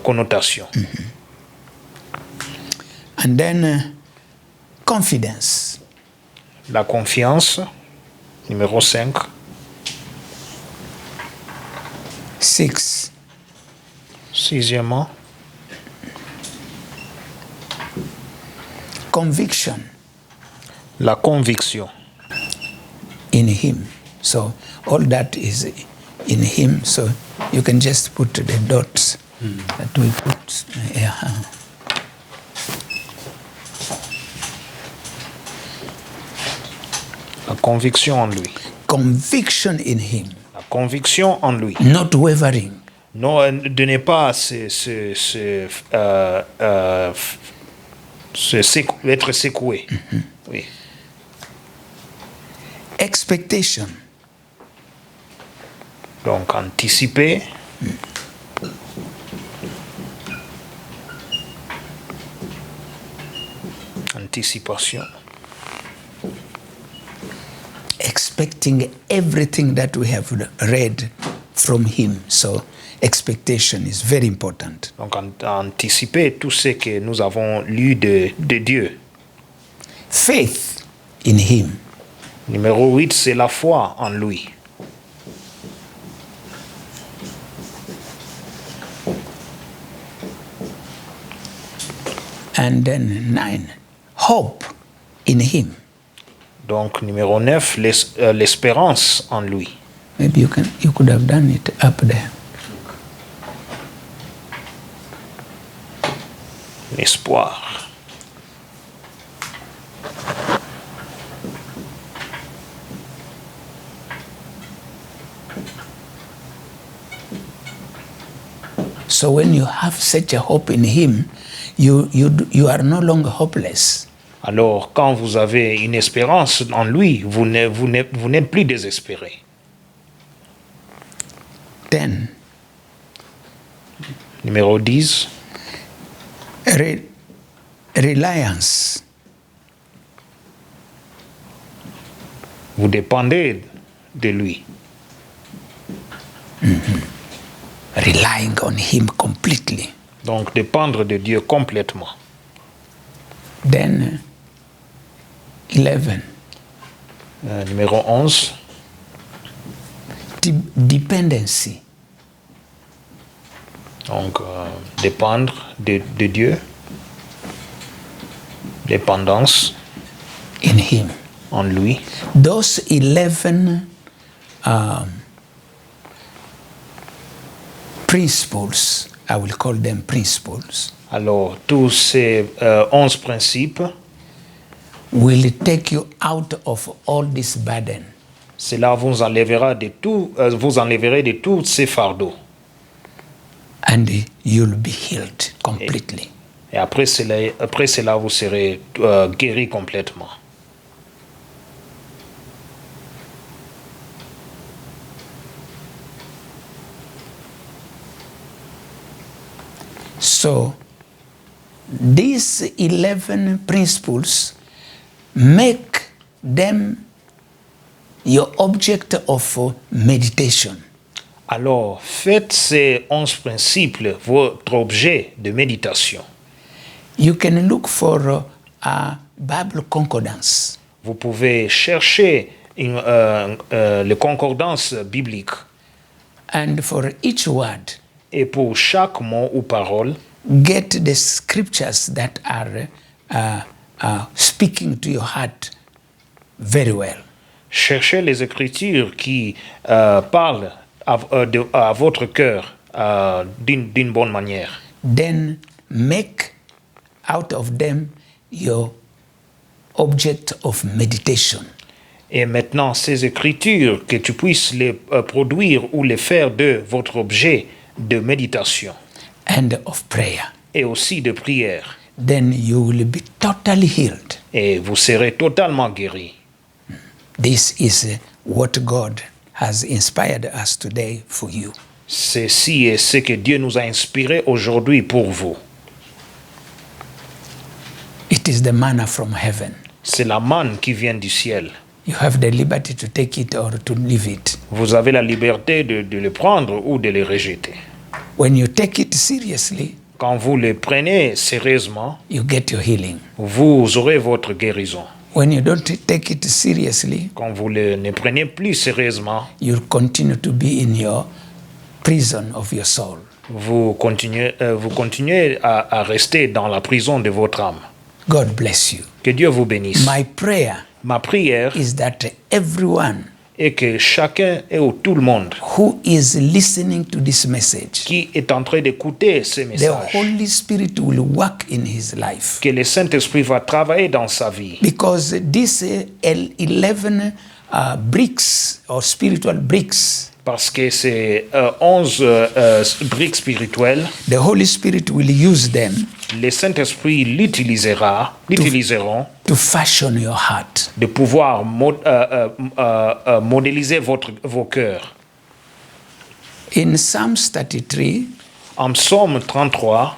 connotation. And then, confidence. La confiance, numéro 5. 6. Sixièmement, Conviction la conviction. in Him. So all that is in Him. So you can just put the dots that we put. La conviction en lui. Conviction in Him, La conviction en lui. not wavering. Non, de ne pas être secoué. Oui. Expectation, Donc, anticiper. Anticipation. expecting everything that we have read from Him. So expectation is very important. Donc, anticiper tout ce que nous avons lu de Dieu. Faith in Him, Numéro 8, c'est la foi en lui. and then 9, hope in Him. Donc, numéro 9, l'espérance en lui. Maybe you could have done it up there. L'espoir. So when you have such a hope in Him, you are no longer hopeless. Alors, quand vous avez une espérance en lui, vous n'êtes plus désespéré. 10, Numéro 10, reliance. vous dépendez de lui. Relying on Him completely. Donc, dépendre de Dieu complètement. Then 11, Numéro 11, dependency. donc dépendre de Dieu. Dépendance In Him. en lui. Those 11 principles, I will call them principles, Alors, tous ces 11 principes, will take you out of all this burden. cela vous enlèvera de tout, vous enlèverez de tous ces fardeaux. And you'll be healed completely. Et après cela vous serez guéri complètement. So these 11 principles make them your object of meditation. Alors, faites ces 11 principes votre objet de méditation. You can look for a Bible concordance. Vous pouvez chercher les concordances bibliques. And for each word, Et pour chaque mot ou parole, get the scriptures that are speaking to your heart very well. Cherchez les Écritures qui parlent à votre cœur d'une bonne manière. Then make out of them your object of meditation. Et maintenant, ces Écritures, que tu puisses les produire ou les faire de votre objet de méditation And of prayer. et aussi de prière. Then you will be totally healed. Et vous serez totalement guéri. This is what God has inspired us today for you. Ceci est ce que Dieu nous a inspiré aujourd'hui pour vous. It is the manna from heaven. C'est la manne qui vient du ciel. You have the liberty to take it or to leave it. Vous avez la liberté de le prendre ou de le rejeter. When you take it seriously, Quand vous le prenez sérieusement, you get your healing. vous aurez votre guérison. When you don't take it seriously, Quand vous ne prenez plus sérieusement, you'll continue to be in your prison of your soul. vous continuez à rester dans la prison de votre âme. God bless you. Que Dieu vous bénisse. My prayer Ma prière is that everyone est que chacun et tout le monde who is listening to this message, qui est en train d'écouter ce the message, Holy Spirit will work in his life. que le Saint-Esprit va travailler dans sa vie. Because these 11 bricks or spiritual bricks, Parce que ces 11 briques spirituelles, the Holy Spirit will use them le Saint-Esprit l'utiliseront to fashion your heart. de pouvoir modéliser vos cœurs. In Psalms 33, En Psaume 33,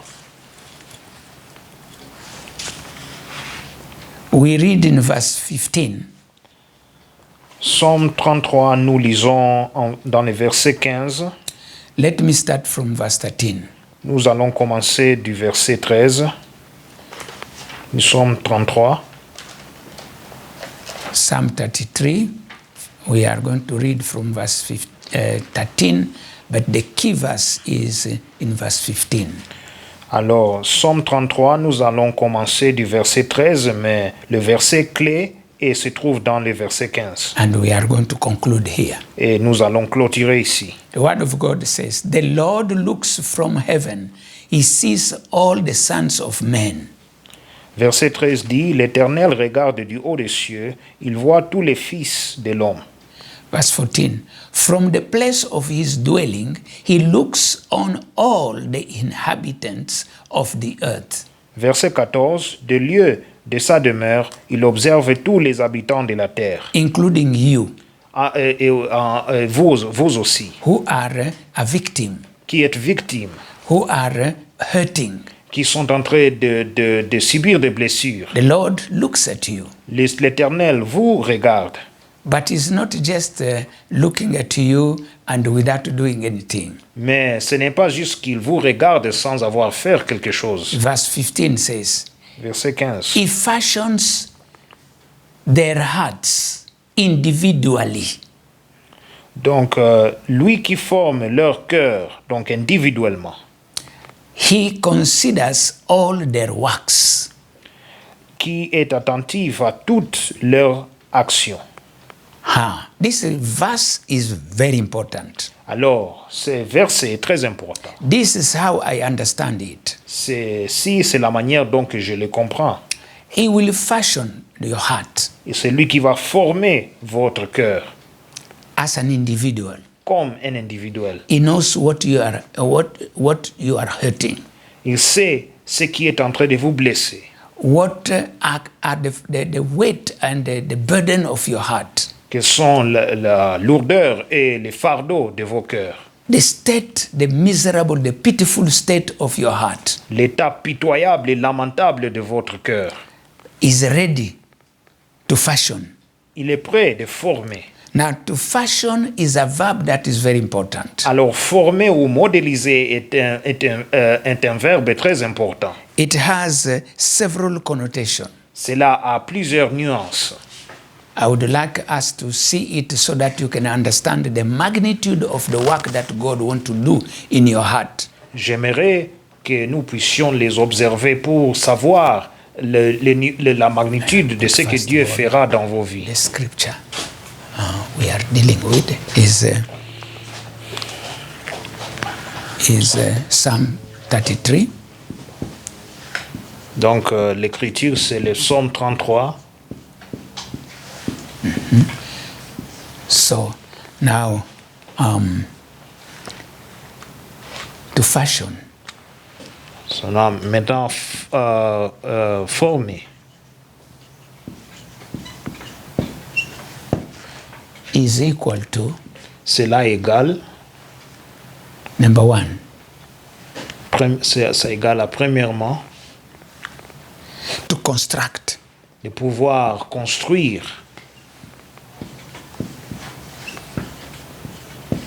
we read in verse 15, Psaume 33, nous lisons dans le verset 15. let me start from verse 13. Nous allons commencer du verset 13. Nous sommes 33. Psalm 33, we are going to read from verse 13, but the key verse is in verse 15. Alors, Psaume 33, nous allons commencer du verset 13, mais le verset clé se trouve dans le verset 15. And we are going to conclude here. Et nous allons clôturer ici. The word of God says, the Lord looks from heaven, he sees all the sons of men. Verset 13 dit, l'Éternel regarde du haut des cieux, il voit tous les fils de l'homme. Verse 14, from the place of his dwelling, he looks on all the inhabitants of the earth. Verset 14, de lieu de sa demeure, il observe tous les habitants de la terre. Including you, Vous aussi, who are a victim, qui êtes victimes, who are hurting. qui sont en train de subir des blessures. The Lord looks at you, L'Éternel vous regarde. but he's not just looking at you and without doing anything. Mais ce n'est pas juste qu'il vous regarde sans avoir fait quelque chose. Verse 15 says, Verset 15. he fashions their hearts individually. Donc, lui qui forme leur cœur, donc individuellement, He considers all their works. qui est attentif à toutes leurs actions. This verse is very important. Alors, ce verset est très important. This is how I understand it. C'est la manière dont que je le comprends. He will fashion your heart Et c'est lui qui va former votre cœur as an individual. comme un individuel. He knows what you are hurting. Il sait ce qui est en train de vous blesser. What are the weight and the burden of your heart? Quelles sont la lourdeur et les fardeaux de vos cœurs. The state, the miserable, the pitiful state of your heart L'état pitoyable et lamentable de votre cœur. is ready to fashion. Il est prêt de former. Now, to fashion is a verb that is very important. Alors, former ou modéliser est un verbe très important. It has several connotations. Cela a plusieurs nuances. I would like us to see it so that you can understand the magnitude of the work that God wants to do in your heart. J'aimerais que nous puissions les observer pour savoir la magnitude de ce que First Dieu of all, fera dans vos vies. The scripture we are dealing with is Psalm 33. Donc l'écriture, c'est le psaume 33. So now, to fashion Maintenant formé is equal to cela égale, number one, ça égale à premièrement to construct, de pouvoir construire,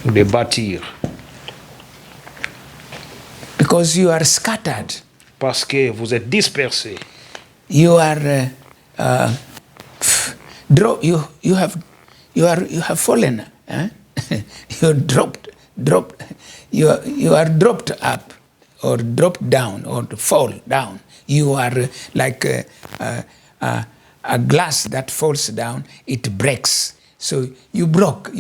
de bâtir, because you are scattered, parce que vous êtes dispersés. you are you have fallen, eh? you are dropped up or dropped down or fall down. You are like a glass that falls down, it breaks. So you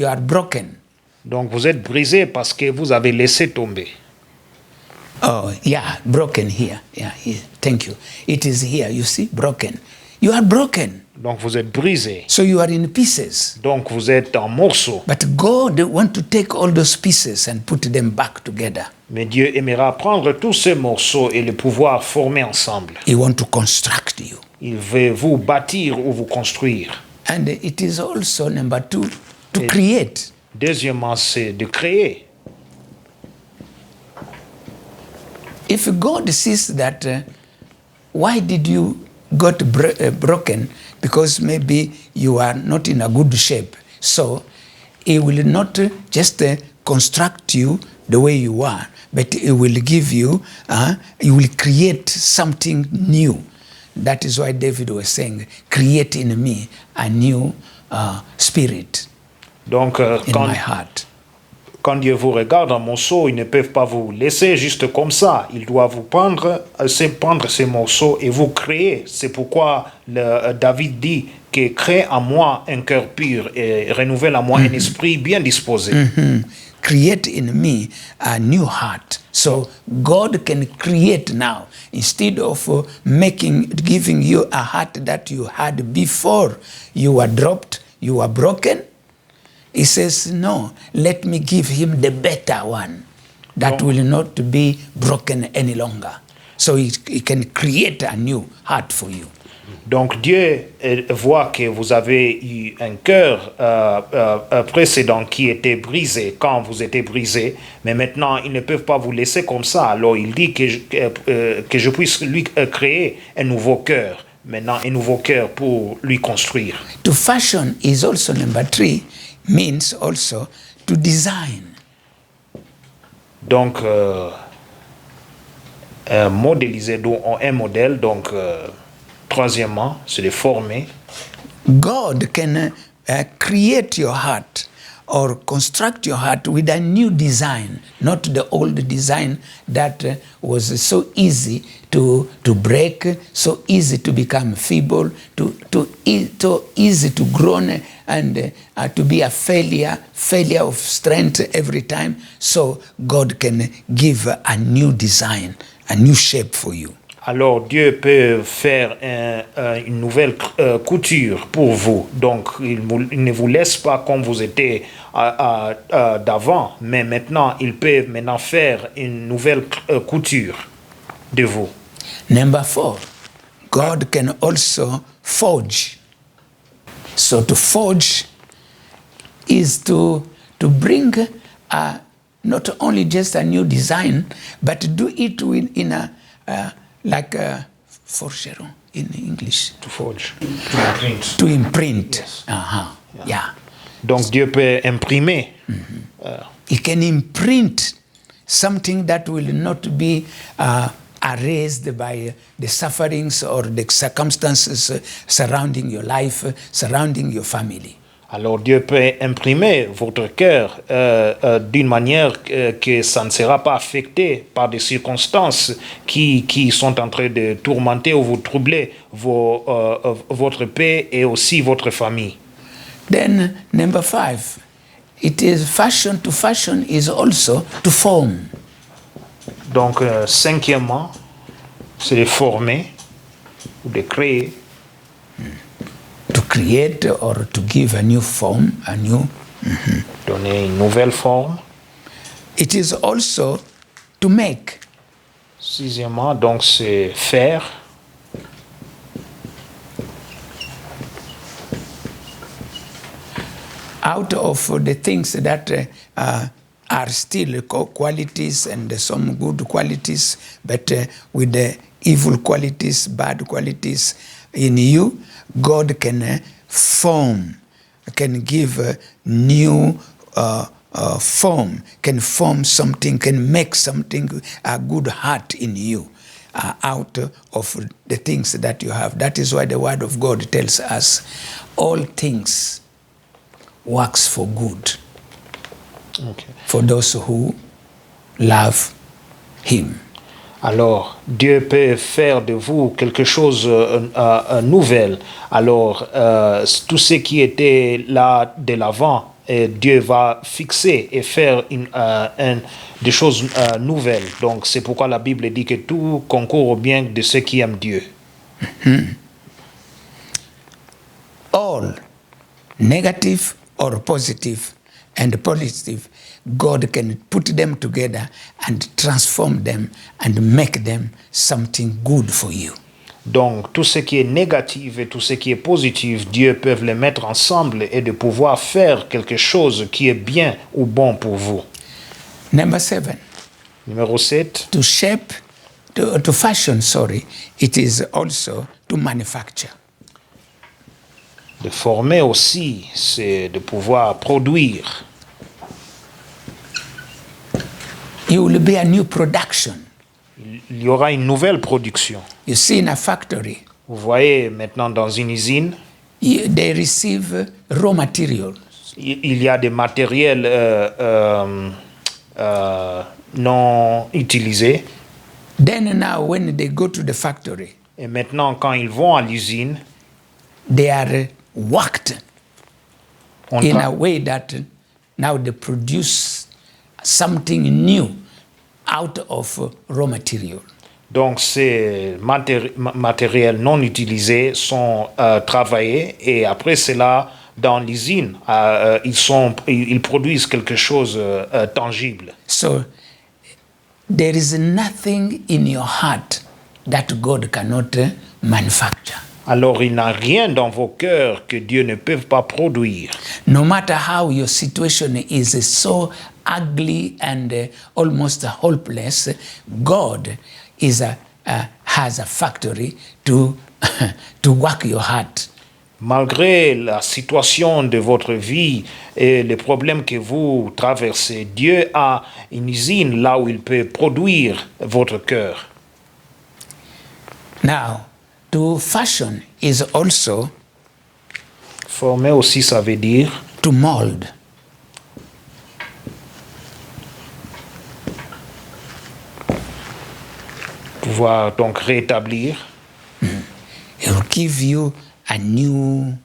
are broken. Donc vous êtes brisés parce que vous avez laissé tomber. Oh, yeah, broken here. Yeah, here. Thank you. It is here, you see, broken. You are broken. Donc vous êtes brisés. So you are in pieces. Donc vous êtes en morceaux. But God wants to take all those pieces and put them back together. Mais Dieu aimera prendre tous ces morceaux et les pouvoir former ensemble. He wants to construct you. Il veut vous bâtir ou vous construire. And it is also, number two, to create. Deuxièmement, c'est de créer. If God sees that, why did you got broken? Because maybe you are not in a good shape. So He will not just construct you the way you are, but He will give you, He will create something new. That is why David was saying, create in me a new spirit Donc, in my heart. Quand Dieu vous regarde en morceaux, ils ne peuvent pas vous laisser juste comme ça. Il doit vous prendre ces morceaux et vous créer. C'est pourquoi David dit que crée en moi un cœur pur et renouvelle en moi un esprit bien disposé. Create in me a new heart. So God can create now, instead of giving you a heart that you had before you were dropped, you were broken. He says, no, let me give him the better one that will not be broken any longer. So he can create a new heart for you. Donc Dieu voit que vous avez eu un cœur précédent qui était brisé quand vous étiez brisé, mais maintenant ils ne peuvent pas vous laisser comme ça. Alors il dit que je puisse lui créer un nouveau cœur, maintenant un nouveau cœur pour lui construire. To fashion is also number 3, means also to design. Donc modéliser un modèle, donc troisièmement, c'est de former. God can create your heart or construct your heart with a new design, not the old design that was so easy to break, so easy to become feeble, too easy to groan and to be a failure of strength every time. So God can give a new design, a new shape for you. Alors Dieu peut faire une nouvelle couture pour vous. Donc il ne vous laisse pas comme vous étiez d'avant, mais maintenant il peut faire une nouvelle couture de vous. Number 4, God can also forge. So to forge is to bring not only just a new design, but to do it in a like a forgeron in English. To forge. To imprint. To imprint. Yes. Yeah. Donc Dieu peut imprimer. He can imprint something that will not be erased by the sufferings or the circumstances surrounding your life, surrounding your family. Alors Dieu peut imprimer votre cœur d'une manière que ça ne sera pas affecté par des circonstances qui sont en train de tourmenter ou vous troubler votre paix et aussi votre famille. Then number 5, it is fashion to fashion is also to form. Donc cinquièmement, c'est de former ou de créer. To create or to give a new form, a new. Donner une nouvelle forme. It is also to make. Sixièmement, donc c'est faire. Out of the things that are still qualities and some good qualities, but with the evil qualities, bad qualities in you, God can form, can give a new form, can form something, can make something, a good heart in you out of the things that you have. That is why the Word of God tells us all things works for good. Okay. For those who love Him. Alors, Dieu peut faire de vous quelque chose nouvel. Alors, tout ce qui était là de l'avant, Dieu va fixer et faire des choses nouvelles. Donc, c'est pourquoi la Bible dit que tout concourt au bien de ceux qui aiment Dieu. All negative or positive and positive, God can put them together and transform them and make them something good for you. Donc, tout ce qui est négatif et tout ce qui est positif, Dieu peut les mettre ensemble et de pouvoir faire quelque chose qui est bien ou bon pour vous. Number 7. Numéro 7. To shape, to fashion, it is also to manufacture. De former aussi, c'est de pouvoir produire. You will be a new production. Il y aura une nouvelle production. You see, in a factory, Vous voyez maintenant dans une usine, they receive raw materials. il y a des matériels non utilisés. Then now when they go to the factory, Et maintenant, quand ils vont à l'usine, they are worked on in tra- a way that now they produce something new out of raw material. donc ces matériels non utilisés sont travaillés et après cela, dans l'usine, ils produisent quelque chose tangible. So there is nothing in your heart that God cannot manufacture. Alors, il n'y a rien dans vos cœurs que Dieu ne peut pas produire. No matter how your situation is so ugly and almost hopeless, God has a factory to work your heart. Malgré la situation de votre vie et les problèmes que vous traversez, Dieu a une usine là où il peut produire votre cœur. Now, to fashion is also Former aussi, ça veut dire to mold. pouvoir donc rétablir. It will give you a new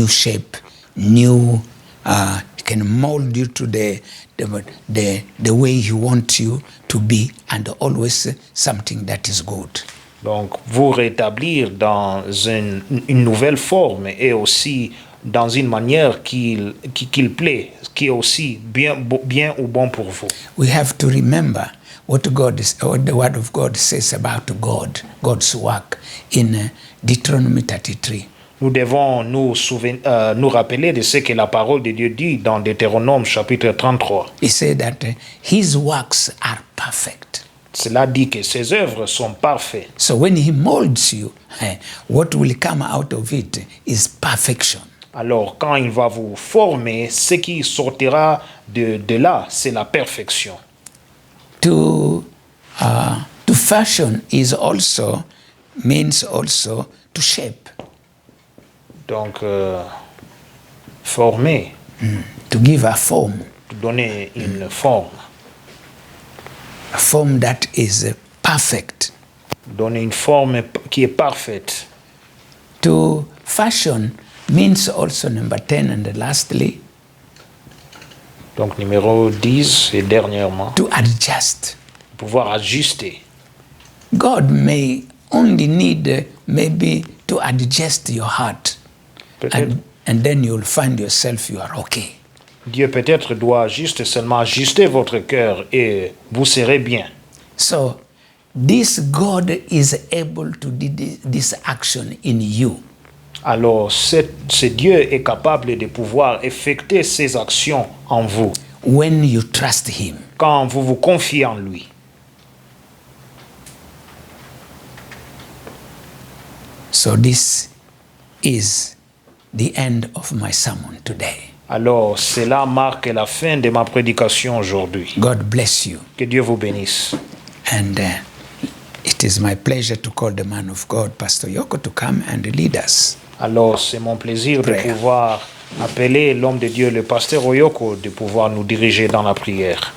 shape, it can mold you to the way He wants you to be, and always something that is good. Donc, vous rétablir dans une nouvelle forme et aussi dans une manière qu'il plaît, qui est aussi bien ou bon pour vous. We have to remember what the Word of God says about God's work in Deuteronomy 33. Nous devons nous rappeler de ce que la parole de Dieu dit dans Deutéronome chapitre 33. He said that His works are perfect. Cela dit que ses œuvres sont parfaites. So when He molds you, what will come out of it is perfection. Alors, quand il va vous former, ce qui sortira de là, c'est la perfection. To fashion means also to shape. Donc, former, to give a form donner une forme, that is perfect. donner une forme qui est parfaite. To fashion means also number 10 and lastly, Donc, numéro 10 et dernièrement, to adjust. pouvoir ajuster. God may only need maybe to adjust your heart, Peut-être, and then you'll find yourself you are okay. Dieu peut-être doit juste seulement ajuster votre cœur et vous serez bien. So this God is able to do this action in you. Alors, ce Dieu est capable de pouvoir effectuer ses actions en vous When you trust him. quand vous vous confiez en lui. So this is the end of my sermon today. Alors, cela marque la fin de ma prédication aujourd'hui. God bless you. Que Dieu vous bénisse. And it is my pleasure to call the man of God, Pastor Yoko, to come and lead us. Alors, c'est mon plaisir de Prayer. pouvoir appeler l'homme de Dieu, le pasteur Oyoko, de pouvoir nous diriger dans la prière.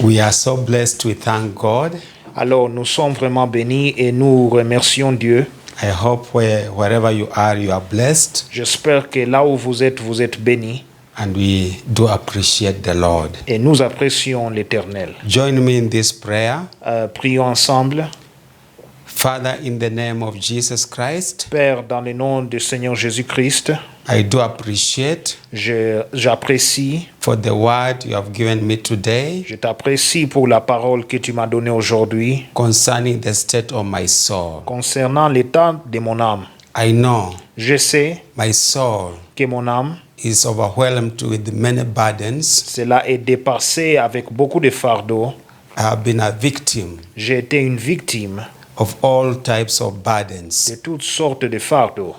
We are so blessed. We thank God. Alors, nous sommes vraiment bénis et nous remercions Dieu. I hope wherever you are blessed. J'espère que là où vous êtes bénis And we do appreciate the Lord. et nous apprécions l'Éternel. Join me in this prayer. Prions ensemble. Father, in the name of Jesus Christ, Père, dans le nom du Seigneur Jésus-Christ, I do appreciate j'apprécie, for the word you have given me today je t'apprécie pour la parole que tu m'as donnée aujourd'hui concerning the state of my soul. concernant l'état de mon âme. I know Je sais my soul que mon âme, is overwhelmed with many burdens. cela est dépassé avec beaucoup de fardeaux. I have been a victim J'ai été une victime of all types of de burdens. toutes sortes de fardeaux.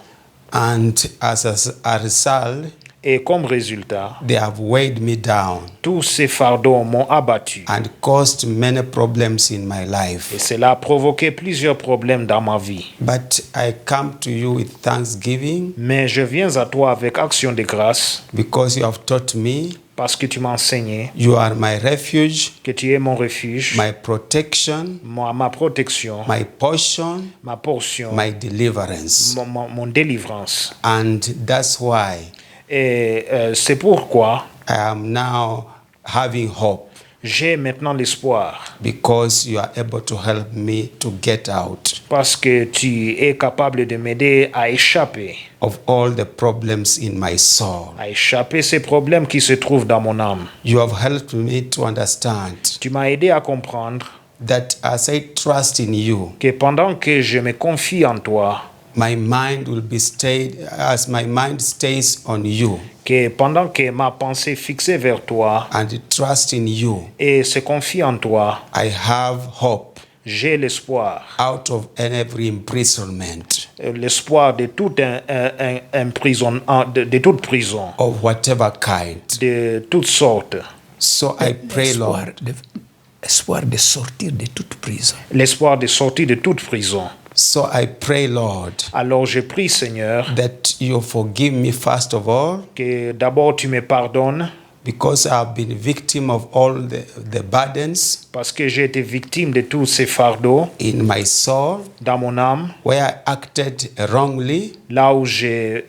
And as a result, Et comme résultat, they have weighed me down tous ces fardeaux m'ont abattu. and caused many problems in my Et life. cela a provoqué plusieurs problèmes dans ma vie. But I come to you with thanksgiving Mais je viens à toi avec action de grâce because you have taught me parce que tu m'as enseigné you are my refuge, que tu es mon refuge, my protection, ma protection, my portion, ma portion, my deliverance. mon délivrance. And that's why Et c'est pourquoi I am now having hope, j'ai maintenant l'espoir because you are able to help me to get out parce que tu es capable de m'aider à échapper of all the problems in my soul. ces problèmes qui se trouvent dans mon âme. You have helped me to understand Tu m'as aidé à comprendre that as I trust in you, que pendant que je me confie en toi, my mind will be stayed, as my mind stays on you que pendant que ma pensée est fixée vers toi and trust in you, et se confie en toi, I have hope j'ai l'espoir. out of every imprisonment L'espoir de toute de toute prison, of whatever kind. de toutes sortes. So I pray, Lord, L'espoir de sortir de toute prison. L'espoir de sortir de toute prison. so I pray, Lord, Alors je prie, Seigneur, that you forgive me first of all, que d'abord tu me pardonnes because I have been victim of all the burdens parce que j'ai été victime de tous ces fardeaux in my soul, dans mon âme, where I acted wrongly. là où j'ai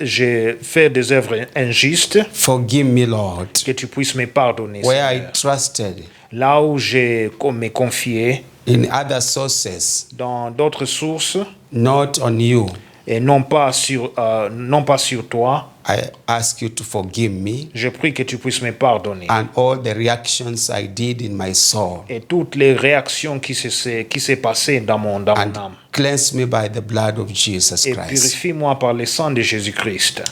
fait des œuvres injustes, Forgive me, Lord, que tu puisses me pardonner, where I Seigneur. trusted Là où j'ai me confié in other sources, dans d'autres sources not on you. et non pas sur toi, I ask you to forgive me je prie que tu puisses me pardonner. and all the reactions I did in my soul, Et toutes les réactions qui s'est passées dans mon and âme. cleanse me by the blood of Jesus Et Christ. purifie-moi par le sang de Jésus-Christ.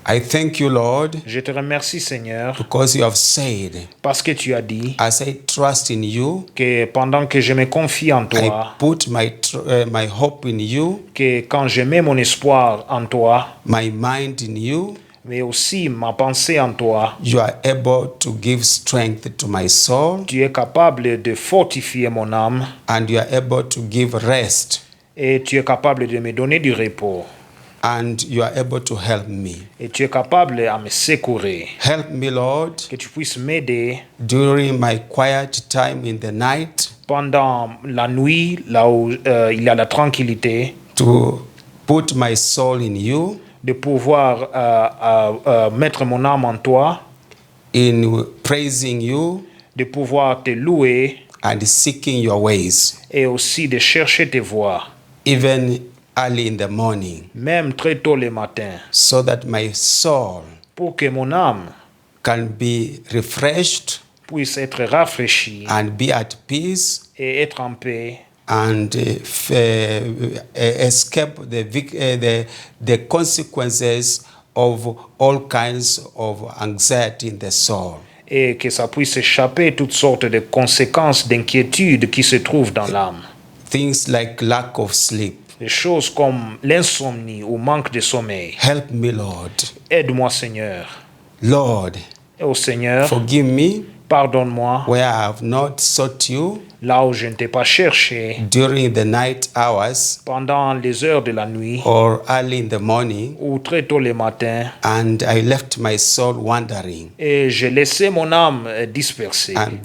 I thank you, Lord, Je te remercie, Seigneur, because you have said, parce que tu as dit as I trust in you, que pendant que je me confie en I toi, put my hope in you, que quand je mets mon espoir en toi, my mind in you, mais aussi ma pensée en toi. You are able to give strength to my soul, Tu es capable de fortifier mon âme and you are able to give rest, et tu es capable de me donner du repos. and you are able to help me. Et tu es capable à me secourir. Help me, Lord, Que tu puisses m'aider during my quiet time in the night pendant la nuit, là où il y a la tranquillité, to put my soul in you, de pouvoir mettre mon âme en toi, in praising you de pouvoir te louer and seeking your ways, et aussi de chercher tes voies, even early in the morning, même très tôt le matin, so that my soul pour que mon âme can be refreshed puisse être rafraîchie and be at peace et être en paix and escape the consequences of all kinds of anxiety in the soul. et que ça puisse échapper toutes sortes de conséquences d'inquiétude qui se trouvent dans l'âme. Things like lack of sleep. Des choses comme l'insomnie ou manque de sommeil. Help me, Lord. Aide-moi, Seigneur. Lord, Et au Seigneur, forgive me pardonne-moi where I have not sought you là où je ne t'ai pas cherché during the night hours pendant les heures de la nuit or early in the morning, ou très tôt le matin, and I left my soul wandering et j'ai laissé mon âme dispersée. and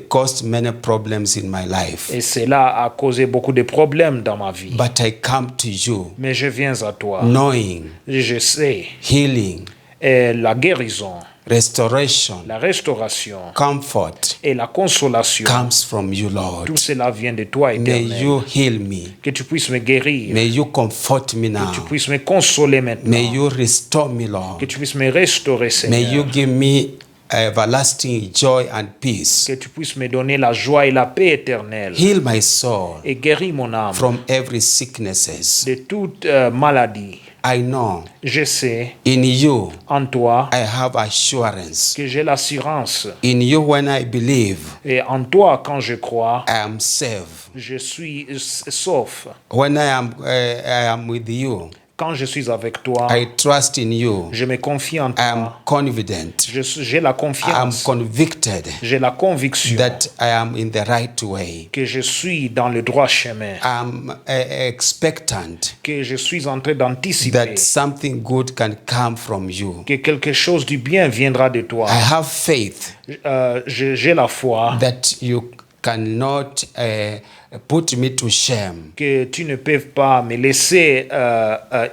caused many problems in my life. Et cela a causé beaucoup de problèmes dans ma vie. But I come to you Mais je viens à toi. knowing Je sais healing, la guérison, restoration, la restauration comfort et la consolation. comes from you, Lord. Tout cela vient de toi, May Éternel. you heal me. Que tu puisses me guérir. May you comfort me now. Que tu puisses me consoler maintenant. May you restore me, Lord. Que tu puisses me restaurer, May you Seigneur. give me everlasting joy and peace. Que tu puisses me donner la joie et la paix éternelle. Heal my soul Et guéris mon âme from every sicknesses. de toute maladie. I know Je sais in you en toi I have assurance. que j'ai l'assurance. In you when I believe, Et en toi, quand je crois, I am safe. je suis sauf. When I am with you, Quand je suis avec toi, I trust in you. je me confie en I am toi. confident. J'ai la I am confiance. convicted J'ai la conviction that I am in the right way. que je suis dans le droit chemin. I am expectant Que je suis en train d'anticiper that something good can come from you. que quelque chose du bien viendra de toi. I have faith J'ai la foi that you cannot put me to shame. que tu ne peux pas me laisser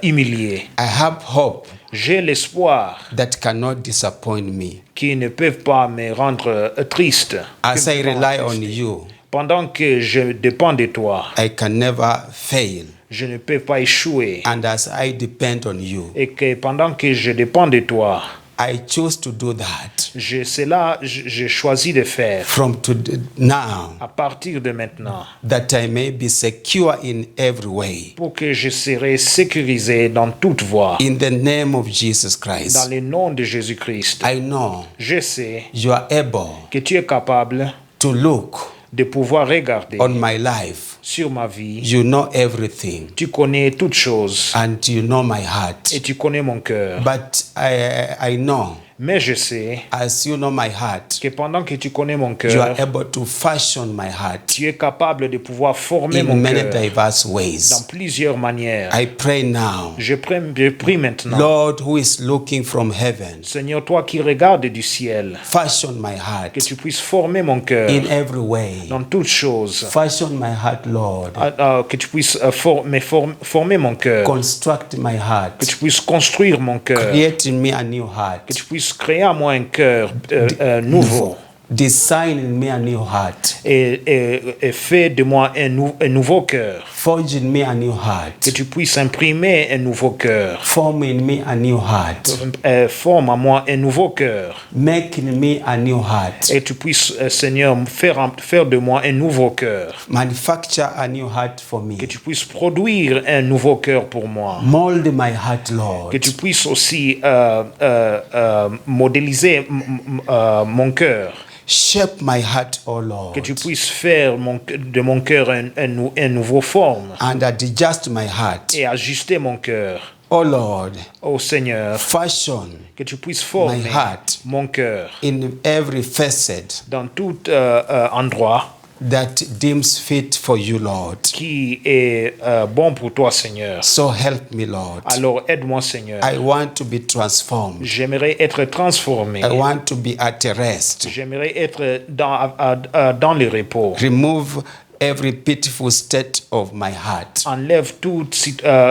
humilier. I have hope J'ai l'espoir that cannot disappoint me. qui ne peuvent pas me rendre triste. As I Qui me rely rendre on triste. you, Pendant que je dépends de toi, I can never fail. je ne peux pas échouer. And as I depend on you, Et que pendant que je dépends de toi, I choose to do that j'ai choisi de faire from now, à partir de maintenant that I may be secure in every way. pour que je serai sécurisé dans toute voie. In the name of Jesus Dans Christ, le nom de Jésus-Christ, I know je sais you are able que tu es capable to look de pouvoir regarder on my life. sur ma vie. You know everything, Tu connais toutes choses and you know my heart. et tu connais mon cœur. But I know, Mais je sais as you know my heart, que pendant que tu connais mon you are cœur, able to fashion my heart tu es capable de pouvoir former in mon many cœur diverse dans ways. plusieurs manières. I pray now, Je prie maintenant, Lord, who is looking from heaven, Seigneur, toi qui regardes du ciel, fashion my heart que tu puisses former mon cœur in every way. dans toutes choses. Fashion my heart, Lord. Que tu puisses former mon cœur, Construct my que heart. tu puisses construire mon cœur, Create in me a new que heart. tu puisses créer à moi un cœur nouveau Design in me a new heart. et fais de moi un nouveau cœur, Forge in me a new que heart. tu puisses imprimer un nouveau cœur, Form in me a new heart. forme à moi un nouveau cœur Make in me a new heart. et tu puisses, Seigneur, faire de moi un nouveau cœur, Manufacture a new heart for me. que tu puisses produire un nouveau cœur pour moi. Mold my heart, Lord. Que tu puisses aussi modéliser mon cœur. Shape my heart, O Lord. Que tu puisses faire de mon cœur un nouveau forme And adjust my heart et ajuster mon cœur Oh Lord, Ô Seigneur, fashion que tu puisses my former heart mon cœur in every facet dans tout endroit that deems fit for you, Lord. qui est bon pour toi, Seigneur. So help me, Lord. Alors aide-moi, Seigneur. I want to be transformed. J'aimerais être transformé. I want to be at rest. J'aimerais être dans le repos. Remove every pitiful state of my heart Enlève tout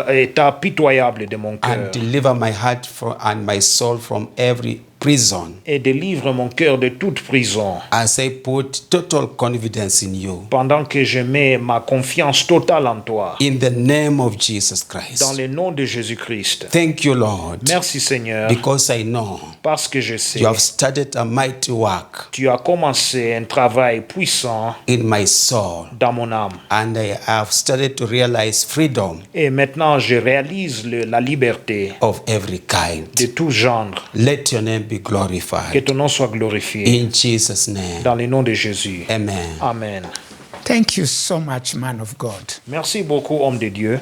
état pitoyable de mon cœur and deliver my heart and my soul from every prison et délivre mon cœur de toute prison. as I put total confidence in you. Pendant que je mets ma confiance totale en toi. In the name of Jesus Dans Christ. le nom de Jésus-Christ. Thank you, Lord, Merci, Seigneur, because I know parce que je sais you have started a mighty work tu as commencé un travail puissant in my soul, dans mon âme. and I have started to realize freedom Et maintenant, je réalise la liberté of every kind. de tout genre. Let your name be Que glorified. ton nom soit glorifié. In Jesus' name. Dans le nom de Jésus. Amen. Amen. Thank you so much, man of God. Merci beaucoup, homme de Dieu.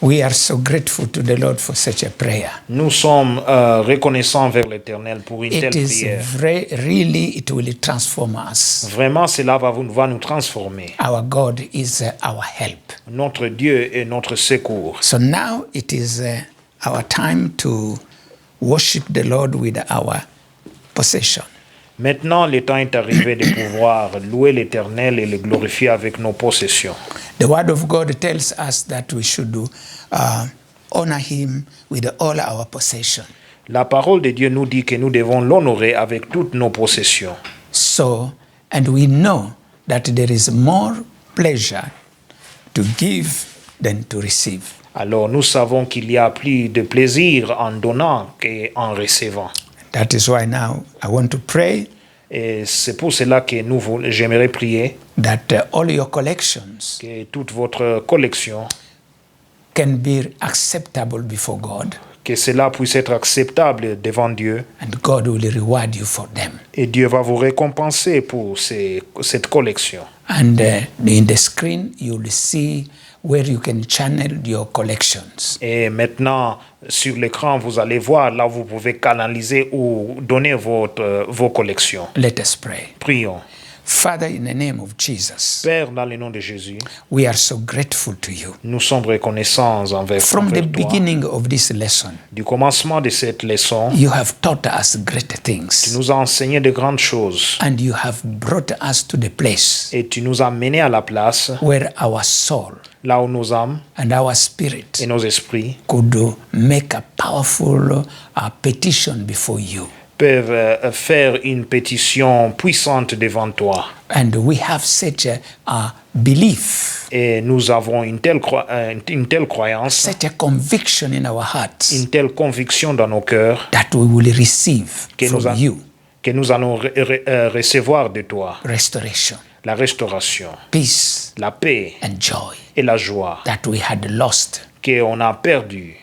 We are so grateful to the Lord for such a prayer. Nous sommes reconnaissants vers l'Éternel pour une telle It is prière. really, it will transform us. Vraiment, cela va nous transformer. Our God is our help. Notre Dieu est notre secours. So now it is our time to worship the Lord with our possession. Maintenant, le temps est arrivé de pouvoir louer l'Éternel et le glorifier avec nos possessions. The Word of God tells us that we should honor Him with all our possession. La parole de Dieu nous dit que nous devons l'honorer avec toutes nos possessions. So, and we know that there is more pleasure to give than to receive. Alors nous savons qu'il y a plus de plaisir en donnant qu'en recevant. That is why now I want to pray Et c'est pour cela que j'aimerais prier that all your collections que toute votre collection, can be acceptable before God, que cela puisse être acceptable devant Dieu. and God will reward you for them. Et Dieu va vous récompenser pour cette collection. And in the screen, you will see where you can channel your collections. Et maintenant, sur l'écran, vous allez voir là où vous pouvez canaliser ou donner vos collections. Let us pray. Prions. Father, in the name of Jesus, Père, dans le nom de Jésus, we are so grateful to you. nous sommes reconnaissants envers From the toi. beginning of this lesson, Du commencement de cette leçon, you have taught us great tu things, nous as enseigné de grandes choses and you have brought us to the place et tu nous as menés à la place where our soul là où nos âmes and our spirit et nos esprits could make a powerful petition before you. peuvent faire une pétition puissante devant toi. And we have such a belief, Et nous avons une telle croyance, such a conviction in our hearts une telle conviction dans nos cœurs that we will receive que from you que nous allons recevoir de toi restoration, la restauration, peace, la paix and joy et la joie that we had lost. qu'on a perdu.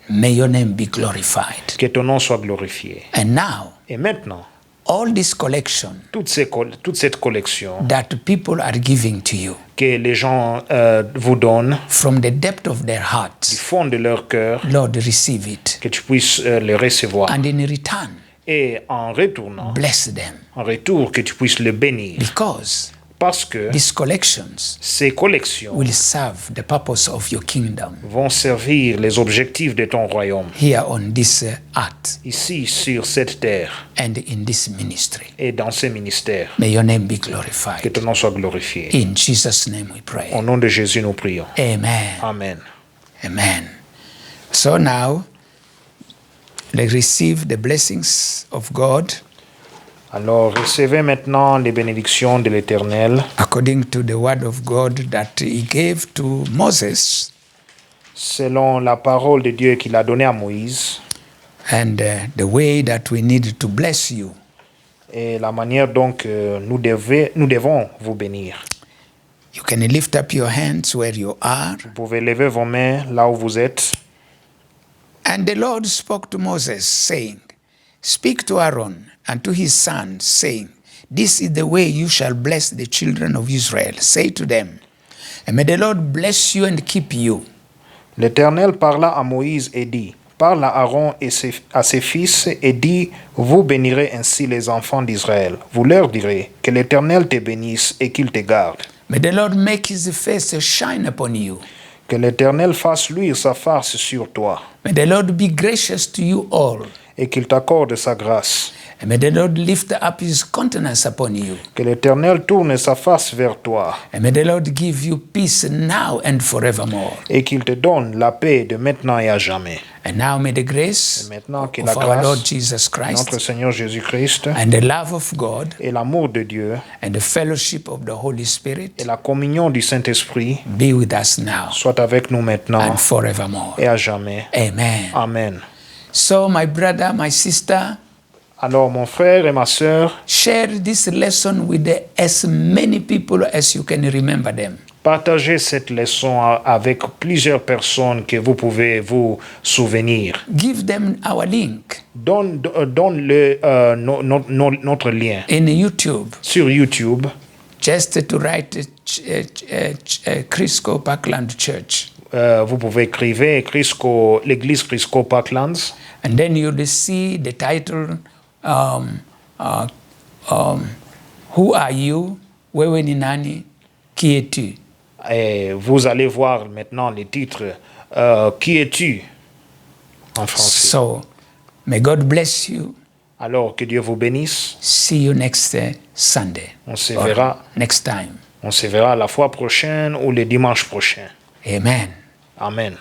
May your name be glorified. Que ton nom soit glorifié. And now, Et maintenant, all this collection toute cette collection that people are giving to you que les gens vous donnent from the depth of their du hearts, fond de leur cœur, Lord, receive it. que tu puisses les recevoir. And in return, Et en retournant, bless them. en retour, que tu puisses les bénir. Because Parce que these collections ces collections will serve the purpose of your kingdom vont servir les objectifs de ton royaume, here on this earth ici sur cette terre and in this ministry. et dans ces ministères. May your name be Que glorified. ton nom soit glorifié. In Jesus' name we Au pray. nom de Jésus, nous prions. Amen. Amen. Amen. So now, let's receive the blessings of God Alors, recevez maintenant les bénédictions de l'Éternel according to the word of God that he gave to Moses, selon la parole de Dieu qu'il a donnée à Moïse and the way that we need to bless you. et la manière dont nous devons vous bénir. You can lift up your hands where you are. Vous pouvez lever vos mains là où vous êtes. And the Lord spoke to Moses, saying, Speak to Aaron and to his sons, saying, This is the way you shall bless the children of Israel. Say to them, and may the Lord bless you and keep you. L'Éternel parla à Moïse et dit, Parle à Aaron et à ses fils et dis, vous bénirez ainsi les enfants d'Israël. Vous leur direz, que l'Éternel te bénisse et qu'il te garde. May the Lord make his face shine upon you. Que l'Éternel fasse luire sa face sur toi May the Lord be gracious to you all. et qu'il t'accorde sa grâce. And may the Lord lift up his countenance upon you. Que l'Éternel tourne sa face vers toi And may the Lord give you peace now and forevermore. et qu'il te donne la paix de maintenant et à jamais. And now may the grace Et maintenant que of la our Lord grâce Jesus de notre Christ Seigneur Jésus-Christ and the love of God et l'amour de Dieu and the fellowship of the Holy Spirit et la communion du Saint-Esprit be with us now soient avec nous maintenant and forevermore. et à jamais. Amen. Amen. So, my brother, my sister, Alors, mon frère et ma sœur, share this lesson with as many people as you can remember them. partagez cette leçon avec plusieurs personnes que vous pouvez vous souvenir. Give them our link Donne-le notre lien in YouTube. sur YouTube. Just to write Crisco Parkland Church. Vous pouvez écrire l'église Crisco Parklands. And then you'll see the title, Who Are You? Wewe ni nani? Qui es-tu? Et vous allez voir maintenant les titres. Qui es-tu en français. So, may God bless you. Alors que Dieu vous bénisse. See you next Sunday. On se or verra. next time. On se verra la fois prochaine ou le dimanche prochain. Amen. Amen.